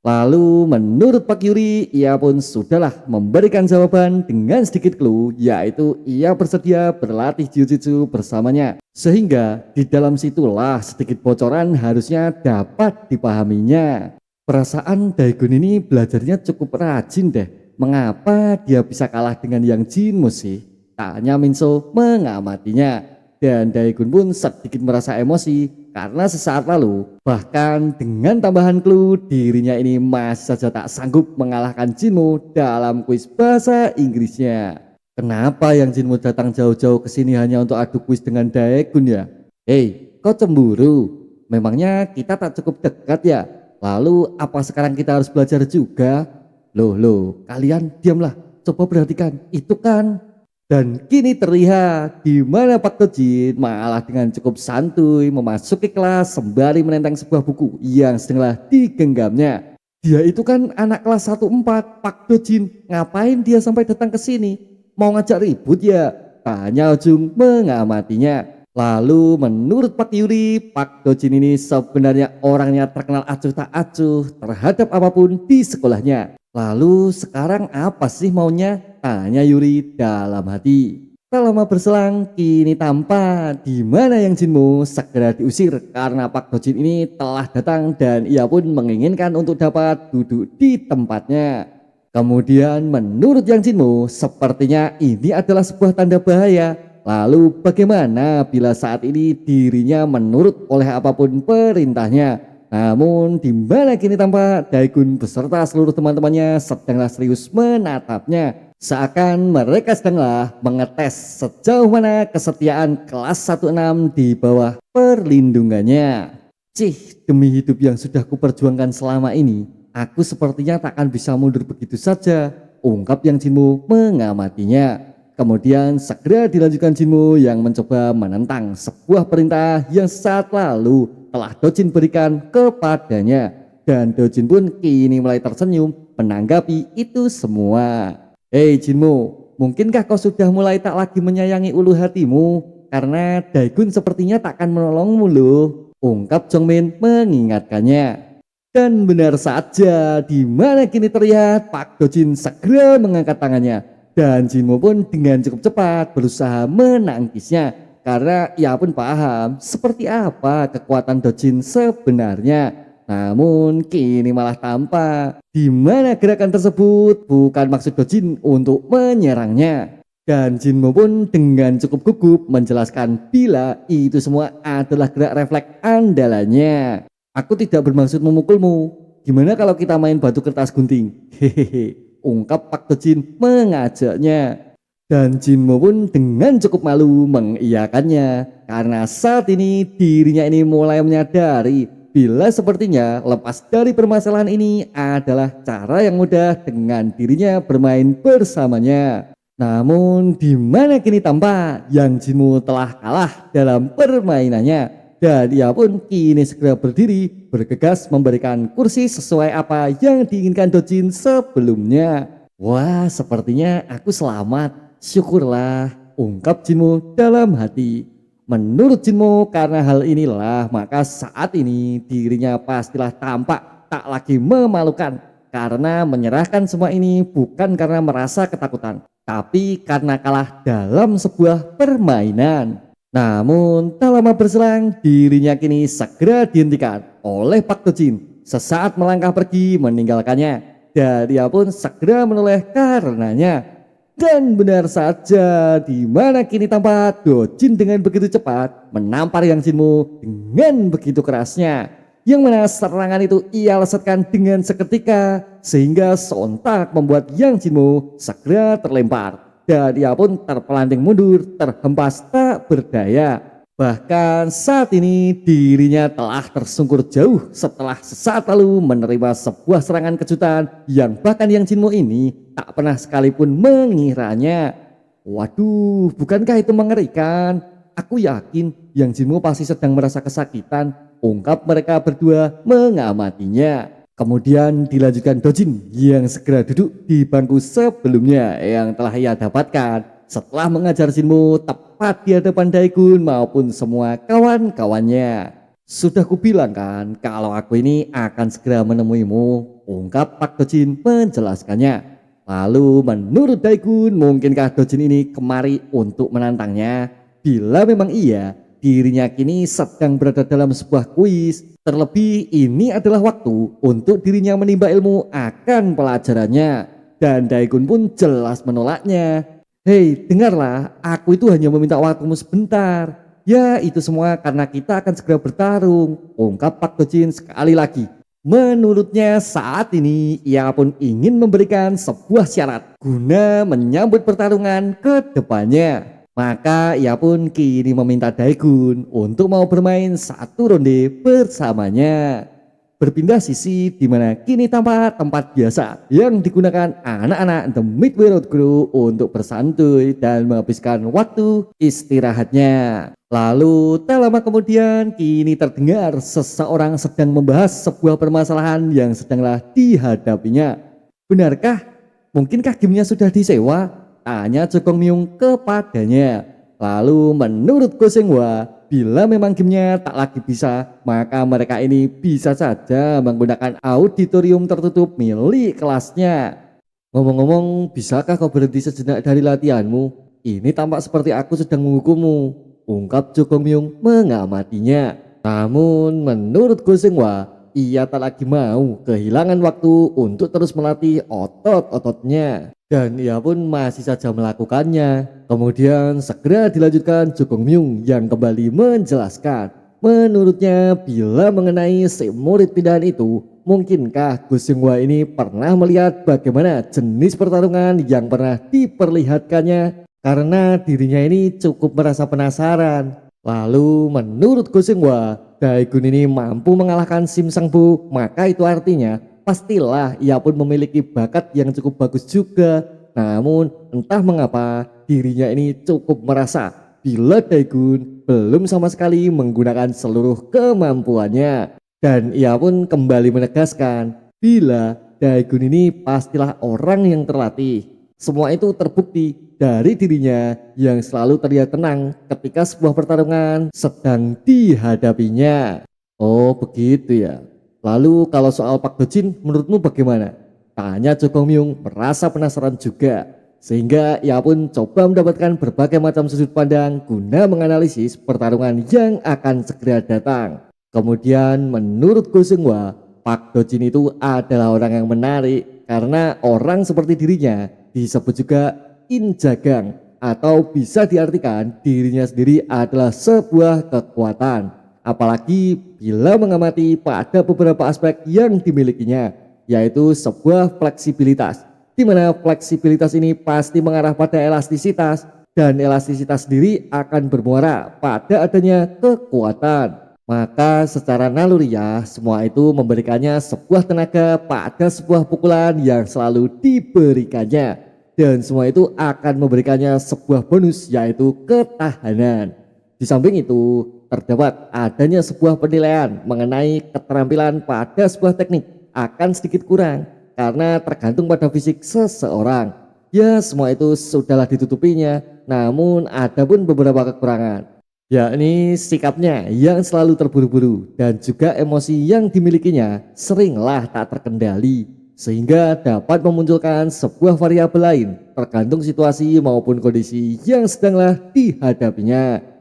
Lalu menurut Pak Yuri, ia pun sudahlah memberikan jawaban dengan sedikit clue, yaitu ia bersedia berlatih jiu-jitsu bersamanya. Sehingga di dalam situlah sedikit bocoran harusnya dapat dipahaminya. Perasaan Daegun ini belajarnya cukup rajin deh. Mengapa dia bisa kalah dengan Yang Jinmu sih? Tanya Minso mengamatinya. Dan Daegun pun sedikit merasa emosi karena sesaat lalu bahkan dengan tambahan clue dirinya ini masih saja tak sanggup mengalahkan Jinmu dalam kuis bahasa Inggrisnya. Kenapa Yang Jinmu datang jauh-jauh ke sini hanya untuk adu kuis dengan Daegun ya? Hei, kau cemburu? Memangnya kita tak cukup dekat ya? Lalu apa sekarang kita harus belajar juga? Loh, kalian diamlah, coba perhatikan, itu kan. Dan kini terlihat di mana Pak Dojin malah dengan cukup santuy memasuki kelas sembari menenteng sebuah buku yang sedanglah digenggamnya. Dia itu kan anak kelas 1-4, Pak Dojin. Ngapain dia sampai datang ke sini? Mau ngajak ribut ya? Tanya Ojung mengamatinya. Lalu menurut Pak Yuri, Pak Dojin ini sebenarnya orangnya terkenal acuh tak acuh terhadap apapun di sekolahnya. Lalu sekarang apa sih maunya? Tanya Yuri dalam hati. Tak lama berselang, kini tampak di mana Yang Jinmu segera diusir karena Pak Dojin ini telah datang dan ia pun menginginkan untuk dapat duduk di tempatnya. Kemudian menurut Yang Jinmu, sepertinya ini adalah sebuah tanda bahaya. Lalu bagaimana bila saat ini dirinya menurut oleh apapun perintahnya? Namun di mana kini tampak Daegun beserta seluruh teman-temannya sedanglah serius menatapnya. Seakan mereka sedanglah mengetes sejauh mana kesetiaan kelas 16 di bawah perlindungannya. Cih, demi hidup yang sudah kuperjuangkan selama ini, aku sepertinya takkan bisa mundur begitu saja, ungkap Yang Jinmu mengamatinya. Kemudian segera dilanjutkan Jinmu yang mencoba menentang sebuah perintah yang saat lalu telah Dojin berikan kepadanya. Dan Dojin pun kini mulai tersenyum menanggapi itu semua. Hei Jinmu, mungkinkah kau sudah mulai tak lagi menyayangi ulu hatimu? Karena Daegun sepertinya takkan menolongmu loh, ungkap Jongmin mengingatkannya. Dan benar saja, di mana kini terlihat Pak Dojin segera mengangkat tangannya. Dan Jinmu pun dengan cukup cepat berusaha menangkisnya karena ia pun paham seperti apa kekuatan Dojin sebenarnya. Namun kini malah tampak di mana gerakan tersebut bukan maksud Dojin untuk menyerangnya. Dan Jinmu pun dengan cukup gugup menjelaskan bila itu semua adalah gerak refleks andalannya. Aku tidak bermaksud memukulmu. Gimana kalau kita main batu kertas gunting? Hehehe. Ungkap Pak Dojin mengajaknya. Dan Jinmu pun dengan cukup malu mengiyakannya karena saat ini dirinya ini mulai menyadari bila sepertinya lepas dari permasalahan ini adalah cara yang mudah dengan dirinya bermain bersamanya. Namun di mana kini tampak Yang Jinmu telah kalah dalam permainannya. Dan ia pun kini segera berdiri bergegas memberikan kursi sesuai apa yang diinginkan Dojin sebelumnya. Wah, sepertinya aku selamat. Syukurlah, ungkap Jinmu dalam hati. Menurut Jinmu karena hal inilah maka saat ini dirinya pastilah tampak tak lagi memalukan. Karena menyerahkan semua ini bukan karena merasa ketakutan, tapi karena kalah dalam sebuah permainan. Namun tak lama berselang dirinya kini segera dihentikan oleh Pak Dojin. Sesaat melangkah pergi meninggalkannya dan dia pun segera menoleh karenanya. Dan benar saja di mana kini tampak Dojin dengan begitu cepat menampar Yang Jinmu dengan begitu kerasnya. Yang mana serangan itu ia lesatkan dengan seketika sehingga sontak membuat Yang Jinmu segera terlempar. Dan ia pun terpelanting mundur, terhempas tak berdaya. Bahkan saat ini dirinya telah tersungkur jauh setelah sesaat lalu menerima sebuah serangan kejutan yang bahkan Yang Jinmu ini tak pernah sekalipun mengiranya. Waduh, bukankah itu mengerikan? Aku yakin Yang Jinmu pasti sedang merasa kesakitan, ungkap mereka berdua mengamatinya. Kemudian dilanjutkan Dojin yang segera duduk di bangku sebelumnya yang telah ia dapatkan setelah mengajar Jinmu tepat di hadapan Daegun maupun semua kawan-kawannya. Sudah kubilang kan kalau aku ini akan segera menemuimu, ungkap Pak Dojin menjelaskannya. Lalu menurut Daegun mungkinkah Dojin ini kemari untuk menantangnya? Bila memang iya, dirinya kini sedang berada dalam sebuah kuis. Terlebih ini adalah waktu untuk dirinya menimba ilmu akan pelajarannya. Dan Daegun pun jelas menolaknya. Hei, dengarlah, aku itu hanya meminta waktumu sebentar. Ya, itu semua karena kita akan segera bertarung, ungkap Pak Dojin sekali lagi. Menurutnya saat ini ia pun ingin memberikan sebuah syarat guna menyambut pertarungan ke depannya. Maka ia pun kini meminta Daegun untuk mau bermain satu ronde bersamanya. Berpindah sisi di mana kini tampak tempat biasa yang digunakan anak-anak The Midway Road Crew untuk bersantuy dan menghabiskan waktu istirahatnya. Lalu tak lama kemudian kini terdengar seseorang sedang membahas sebuah permasalahan yang sedanglah dihadapinya. Benarkah? Mungkinkah gamenya sudah disewa? Tanya Jokong Myung kepadanya. Lalu menurut Go Seung-hwa, bila memang gamenya tak lagi bisa, maka mereka ini bisa saja menggunakan auditorium tertutup milik kelasnya. Ngomong-ngomong, bisakah kau berhenti sejenak dari latihanmu? Ini tampak seperti aku sedang menghukummu, ungkap Jokong Myung mengamatinya. Namun menurut Go Seung-hwa, ia tak lagi mau kehilangan waktu untuk terus melatih otot-ototnya. Dan ia pun masih saja melakukannya. Kemudian segera dilanjutkan Jokong Myung yang kembali menjelaskan. Menurutnya bila mengenai si murid pindahan itu, mungkinkah Go Seung-hwa ini pernah melihat bagaimana jenis pertarungan yang pernah diperlihatkannya? Karena dirinya ini cukup merasa penasaran. Lalu menurut Go Seung-hwa, Daegun ini mampu mengalahkan Sim Sang-bu, maka itu artinya pastilah ia pun memiliki bakat yang cukup bagus juga. Namun entah mengapa dirinya ini cukup merasa bila Daegun belum sama sekali menggunakan seluruh kemampuannya. Dan ia pun kembali menegaskan bila Daegun ini pastilah orang yang terlatih. Semua itu terbukti dari dirinya yang selalu terlihat tenang ketika sebuah pertarungan sedang dihadapinya. Oh begitu ya. Lalu kalau soal Pak Dojin menurutmu bagaimana? Tanya Jokong Myung merasa penasaran juga. Sehingga ia pun coba mendapatkan berbagai macam sudut pandang guna menganalisis pertarungan yang akan segera datang. Kemudian menurut Go Seung-hwa, Pak Dojin itu adalah orang yang menarik karena orang seperti dirinya disebut juga injagang atau bisa diartikan dirinya sendiri adalah sebuah kekuatan. Apalagi bila mengamati pada beberapa aspek yang dimilikinya, yaitu sebuah fleksibilitas, di mana fleksibilitas ini pasti mengarah pada elastisitas, dan elastisitas sendiri akan bermuara pada adanya kekuatan. Maka secara naluriah semua itu memberikannya sebuah tenaga pada sebuah pukulan yang selalu diberikannya, dan semua itu akan memberikannya sebuah bonus yaitu ketahanan. Di samping itu terdapat adanya sebuah penilaian mengenai keterampilan pada sebuah teknik akan sedikit kurang karena tergantung pada fisik seseorang. Ya semua itu sudahlah ditutupinya, namun ada pun beberapa kekurangan, yakni sikapnya yang selalu terburu-buru dan juga emosi yang dimilikinya seringlah tak terkendali sehingga dapat memunculkan sebuah variabel lain tergantung situasi maupun kondisi yang sedanglah dihadapinya.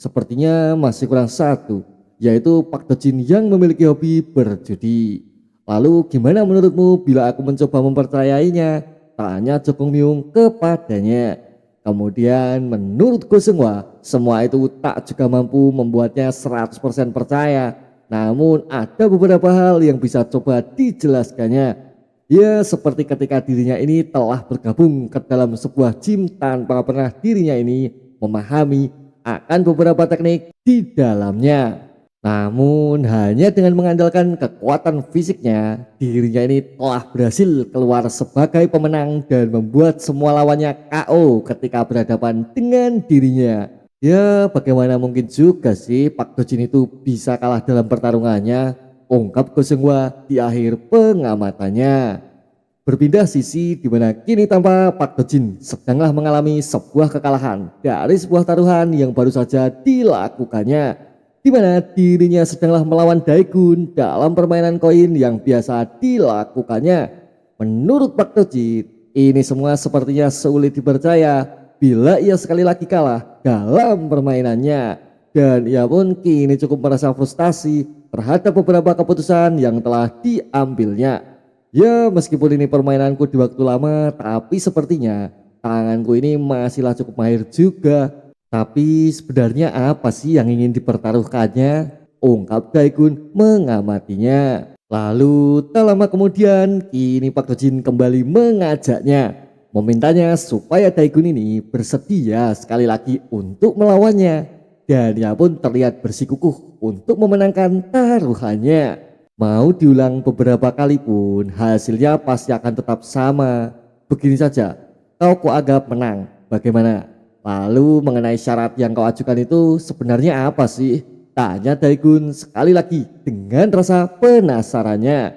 Sepertinya masih kurang satu, yaitu Pak Dojin yang memiliki hobi berjudi. Lalu gimana menurutmu bila aku mencoba mempercayainya? Tanya Jokong Myung kepadanya. Kemudian menurut Go Seung-hwa, semua itu tak juga mampu membuatnya 100% percaya. Namun ada beberapa hal yang bisa coba dijelaskannya. Ya seperti ketika dirinya ini telah bergabung ke dalam sebuah gym tanpa pernah dirinya ini memahami akan beberapa teknik di dalamnya. Namun hanya dengan mengandalkan kekuatan fisiknya, dirinya ini telah berhasil keluar sebagai pemenang dan membuat semua lawannya KO ketika berhadapan dengan dirinya. Ya bagaimana mungkin juga sih Pak Dojin itu bisa kalah dalam pertarungannya, ungkap Go Seung-hwa di akhir pengamatannya. Berpindah sisi di mana kini tampak Pak Dojin sedanglah mengalami sebuah kekalahan dari sebuah taruhan yang baru saja dilakukannya. di mana dirinya sedanglah melawan Daegun dalam permainan koin yang biasa dilakukannya. Menurut Pak Tojin, ini semua sepertinya sulit dipercaya bila ia sekali lagi kalah dalam permainannya. Dan ia pun kini cukup merasa frustasi terhadap beberapa keputusan yang telah diambilnya. Ya, meskipun ini permainanku di waktu lama, tapi sepertinya tanganku ini masihlah cukup mahir juga. Tapi sebenarnya apa sih yang ingin dipertaruhkannya? Ungkap Daegun mengamatinya. Lalu tak lama kemudian kini Pak Dojin kembali mengajaknya, memintanya supaya Daegun ini bersedia sekali lagi untuk melawannya. Dan ia pun terlihat bersikukuh untuk memenangkan taruhannya. Mau diulang beberapa kali pun hasilnya pasti akan tetap sama. Begini saja, kau kuanggap menang, bagaimana? Lalu mengenai syarat yang kau ajukan itu sebenarnya apa sih? Tanya Daegun sekali lagi dengan rasa penasarannya.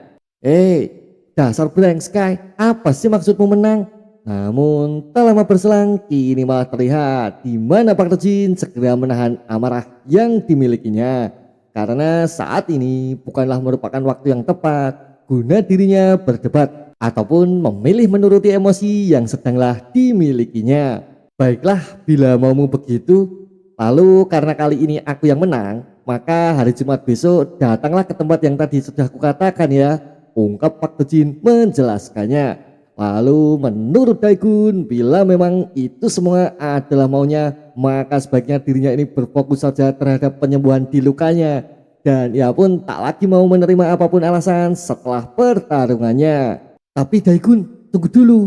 Dasar Blank Sky, apa sih maksudmu menang? Namun tak lama berselang kini malah terlihat di mana Pak Tojin segera menahan amarah yang dimilikinya. Karena saat ini bukanlah merupakan waktu yang tepat guna dirinya berdebat ataupun memilih menuruti emosi yang sedanglah dimilikinya. Baiklah, bila maumu begitu, lalu karena kali ini aku yang menang, maka hari Jumat besok datanglah ke tempat yang tadi sudah kukatakan ya, ungkap Pak Tojin menjelaskannya. Lalu menurut Daegun, bila memang itu semua adalah maunya, maka sebaiknya dirinya ini berfokus saja terhadap penyembuhan di lukanya. Dan ia pun tak lagi mau menerima apapun alasan setelah pertarungannya. Tapi Daegun, tunggu dulu.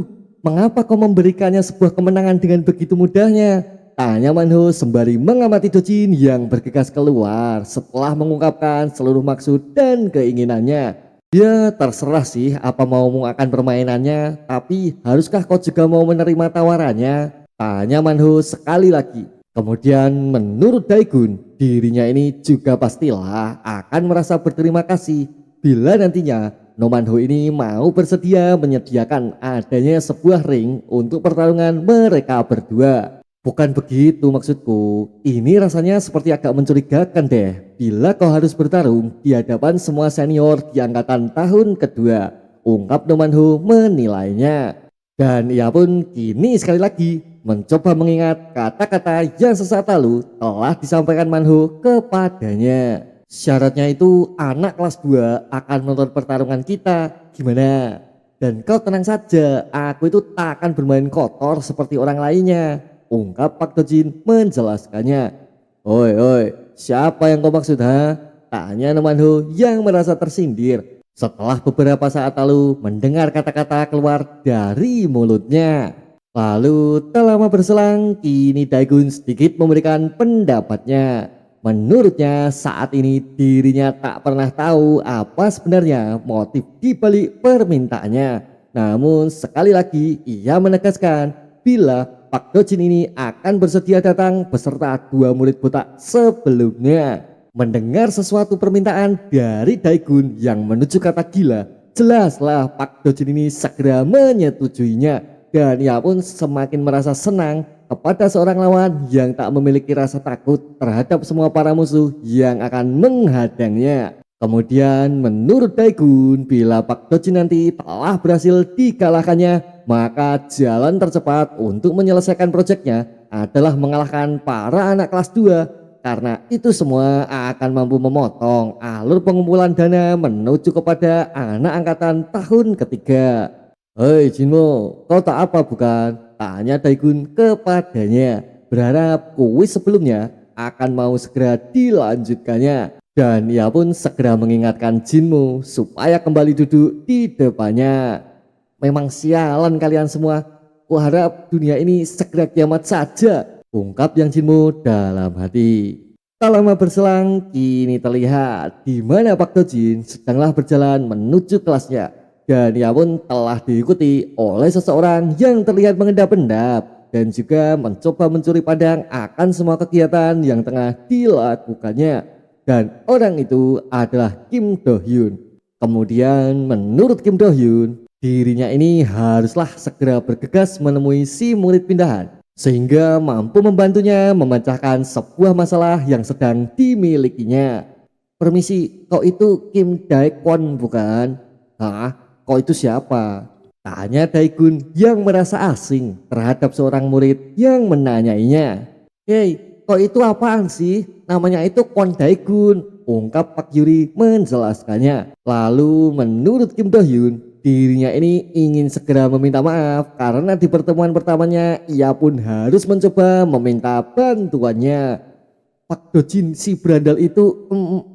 Mengapa kau memberikannya sebuah kemenangan dengan begitu mudahnya? Tanya Manho sembari mengamati Dojin yang bergegas keluar setelah mengungkapkan seluruh maksud dan keinginannya. Ya terserah sih apa maumu akan permainannya, tapi haruskah kau juga mau menerima tawarannya? Tanya Manho sekali lagi. Kemudian menurut Daegun, dirinya ini juga pastilah akan merasa berterima kasih bila nantinya No Manho ini mau bersedia menyediakan adanya sebuah ring untuk pertarungan mereka berdua. Bukan begitu maksudku, ini rasanya seperti agak mencurigakan deh bila kau harus bertarung di hadapan semua senior di angkatan tahun kedua, ungkap No Manho menilainya. Dan ia pun kini sekali lagi mencoba mengingat kata-kata yang sesaat lalu telah disampaikan Manho kepadanya. Syaratnya itu anak kelas 2 akan menonton pertarungan kita, gimana? Dan kau tenang saja, aku itu tak akan bermain kotor seperti orang lainnya, ungkap Pak Tojin menjelaskannya. Oi, siapa yang kau maksud ha? Tanya No Manho yang merasa tersindir setelah beberapa saat lalu mendengar kata-kata keluar dari mulutnya. Lalu tak lama berselang kini Daegun sedikit memberikan pendapatnya. Menurutnya saat ini dirinya tak pernah tahu apa sebenarnya motif dibalik permintaannya. Namun sekali lagi ia menegaskan bila Pak Dojin ini akan bersedia datang beserta 2 murid botak sebelumnya. Mendengar sesuatu permintaan dari Daegun yang menuju kata gila, jelaslah Pak Dojin ini segera menyetujuinya. Dan ia pun semakin merasa senang kepada seorang lawan yang tak memiliki rasa takut terhadap semua para musuh yang akan menghadangnya. Kemudian menurut Daegun, bila Pak Dojin nanti telah berhasil dikalahkannya, maka jalan tercepat untuk menyelesaikan proyeknya adalah mengalahkan para anak kelas 2. Karena itu semua akan mampu memotong alur pengumpulan dana menuju kepada anak angkatan tahun ketiga. Hei Jinmo, kau tak apa bukan? Tanya Daegun kepadanya, berharap kuis sebelumnya akan mau segera dilanjutkannya. Dan ia pun segera mengingatkan Jinmo supaya kembali duduk di depannya. Memang sialan kalian semua, kuharap dunia ini segera kiamat saja, ungkap Yang Jinmo dalam hati. Tak lama berselang kini terlihat di mana Pak Dojin sedanglah berjalan menuju kelasnya. Dan ia pun telah diikuti oleh seseorang yang terlihat mengendap-endap dan juga mencoba mencuri pandang akan semua kegiatan yang tengah dilakukannya. Dan orang itu adalah Kim Do Hyun. Kemudian menurut Kim Do Hyun, dirinya ini haruslah segera bergegas menemui si murid pindahan sehingga mampu membantunya memecahkan sebuah masalah yang sedang dimilikinya. Permisi, kau itu Kim Dae-kwon bukan? Hah? Kau itu siapa? Tanya Daegun yang merasa asing terhadap seorang murid yang menanyainya. Hei, kau itu apaan sih? Namanya itu Kwon Daegun, ungkap Pak Yuri menjelaskannya. Lalu menurut Kim Do Hyun, dirinya ini ingin segera meminta maaf karena di pertemuan pertamanya ia pun harus mencoba meminta bantuannya. Pak Dojin si berandal itu,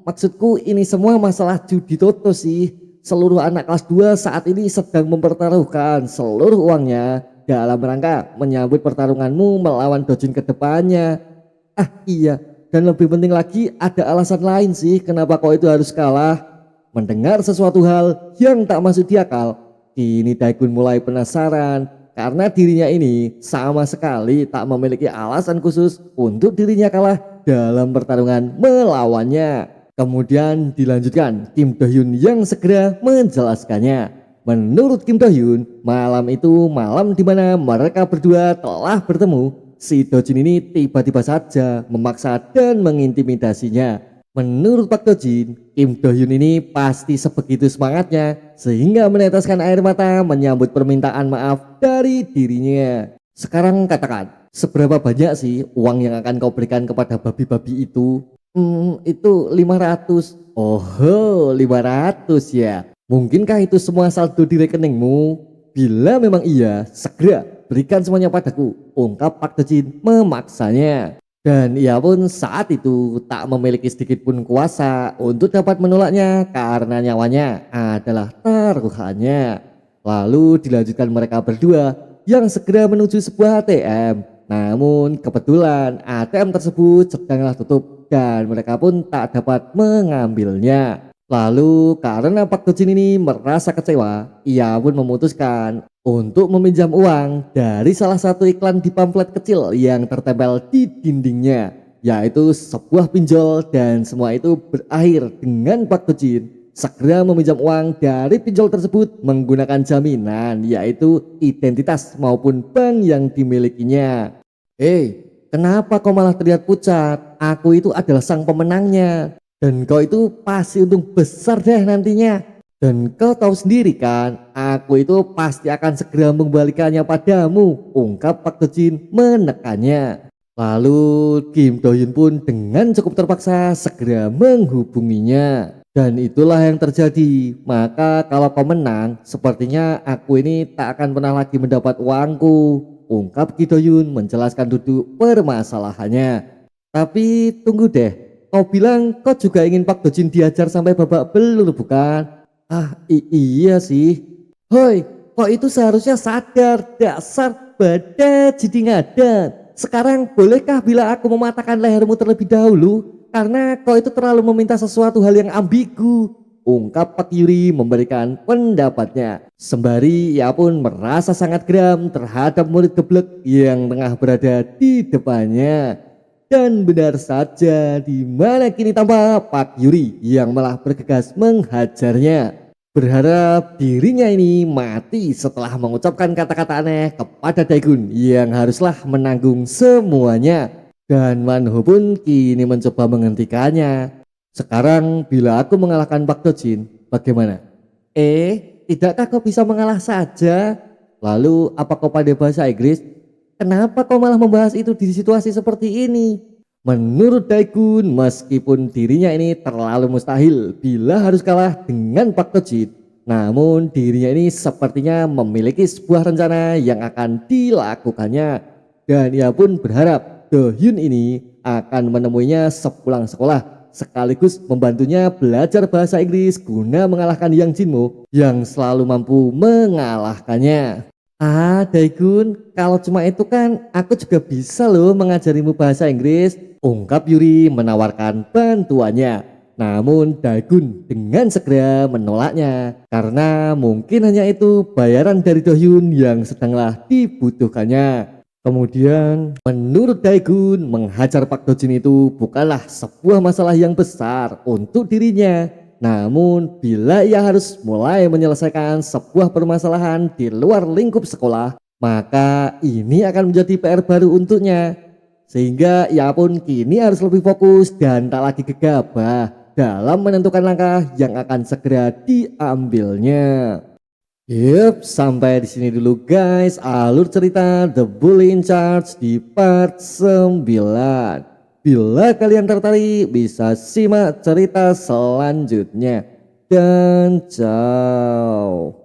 maksudku ini semua masalah judi toto sih. Seluruh anak kelas 2 saat ini sedang mempertaruhkan seluruh uangnya dalam rangka menyambut pertarunganmu melawan Dojin ke depannya. Ah iya, dan lebih penting lagi ada alasan lain sih kenapa kau itu harus kalah. Mendengar sesuatu hal yang tak masuk di akal, kini Daegun mulai penasaran karena dirinya ini sama sekali tak memiliki alasan khusus untuk dirinya kalah dalam pertarungan melawannya. Kemudian dilanjutkan Kim Do Hyun yang segera menjelaskannya. Menurut Kim Do Hyun, malam itu malam di mana mereka berdua telah bertemu. Si Dojin ini tiba-tiba saja memaksa dan mengintimidasinya. Menurut Pak Dojin, Kim Do Hyun ini pasti sebegitu semangatnya sehingga meneteskan air mata menyambut permintaan maaf dari dirinya. Sekarang katakan, seberapa banyak sih uang yang akan kau berikan kepada babi-babi itu? Itu 500. Oh, 500 ya. Mungkinkah itu semua saldo di rekeningmu? Bila memang iya, segera berikan semuanya padaku, ungkap Pak Dojin memaksanya. Dan ia pun saat itu tak memiliki sedikit pun kuasa untuk dapat menolaknya karena nyawanya adalah taruhannya. Lalu dilanjutkan mereka berdua yang segera menuju sebuah ATM. Namun kebetulan ATM tersebut sedanglah tutup dan mereka pun tak dapat mengambilnya. Lalu karena Pak Dojin ini merasa kecewa, ia pun memutuskan untuk meminjam uang dari salah satu iklan di pamflet kecil yang tertempel di dindingnya, yaitu sebuah pinjol, dan semua itu berakhir dengan Pak Dojin segera meminjam uang dari pinjol tersebut menggunakan jaminan, yaitu identitas maupun bank yang dimilikinya. Kenapa kau malah terlihat pucat? Aku itu adalah sang pemenangnya. Dan kau itu pasti untung besar deh nantinya. Dan kau tahu sendiri kan, aku itu pasti akan segera mengembalikannya padamu, ungkap Pak Dojin menekannya. Lalu Kim Do Hyun pun dengan cukup terpaksa segera menghubunginya. Dan itulah yang terjadi. Maka kalau kau menang, sepertinya aku ini tak akan pernah lagi mendapat uangku, ungkap Kim Do Hyun menjelaskan duduk permasalahannya. Tapi tunggu deh, kau bilang kau juga ingin Pak Dojin diajar sampai babak belur bukan? Ah iya sih. Hoi, kau itu seharusnya sadar, dasar badai jadi ngadan. Sekarang bolehkah bila aku mematahkan lehermu terlebih dahulu? Karena kau itu terlalu meminta sesuatu hal yang ambigu, ungkap Pak Yuri memberikan pendapatnya. Sembari ia pun merasa sangat geram terhadap murid geblek yang tengah berada di depannya. Dan benar saja, di mana kini tampak Pak Yuri yang malah bergegas menghajarnya. Berharap dirinya ini mati setelah mengucapkan kata-kata aneh kepada Daegun yang haruslah menanggung semuanya. Dan Manho pun kini mencoba menghentikannya. Sekarang bila aku mengalahkan Pak Dojin, bagaimana? Tidakkah kau bisa mengalah saja? Lalu apa kau pandai bahasa Inggris? Kenapa kau malah membahas itu di situasi seperti ini? Menurut Daegun, meskipun dirinya ini terlalu mustahil bila harus kalah dengan Pak Dojin, namun dirinya ini sepertinya memiliki sebuah rencana yang akan dilakukannya. Dan ia pun berharap Do Hyun ini akan menemuinya sepulang sekolah, sekaligus membantunya belajar bahasa Inggris guna mengalahkan Yang Jinmo yang selalu mampu mengalahkannya. Daegun, kalau cuma itu kan aku juga bisa loh mengajarimu bahasa Inggris, ungkap Yuri menawarkan bantuannya. Namun Daegun dengan segera menolaknya karena mungkin hanya itu bayaran dari Do Hyun yang sedanglah dibutuhkannya. Kemudian menurut Daegun, menghajar Pak Dojin itu bukanlah sebuah masalah yang besar untuk dirinya. Namun bila ia harus mulai menyelesaikan sebuah permasalahan di luar lingkup sekolah, maka ini akan menjadi PR baru untuknya. Sehingga ia pun kini harus lebih fokus dan tak lagi gegabah dalam menentukan langkah yang akan segera diambilnya. Yup, sampai di sini dulu guys alur cerita The Bully in Charge di part 9. Bila kalian tertarik bisa simak cerita selanjutnya. Dan ciao.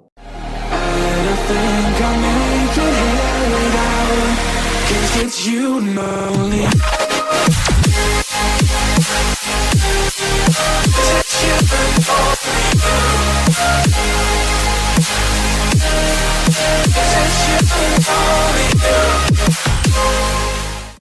It's you and only. It's you and only.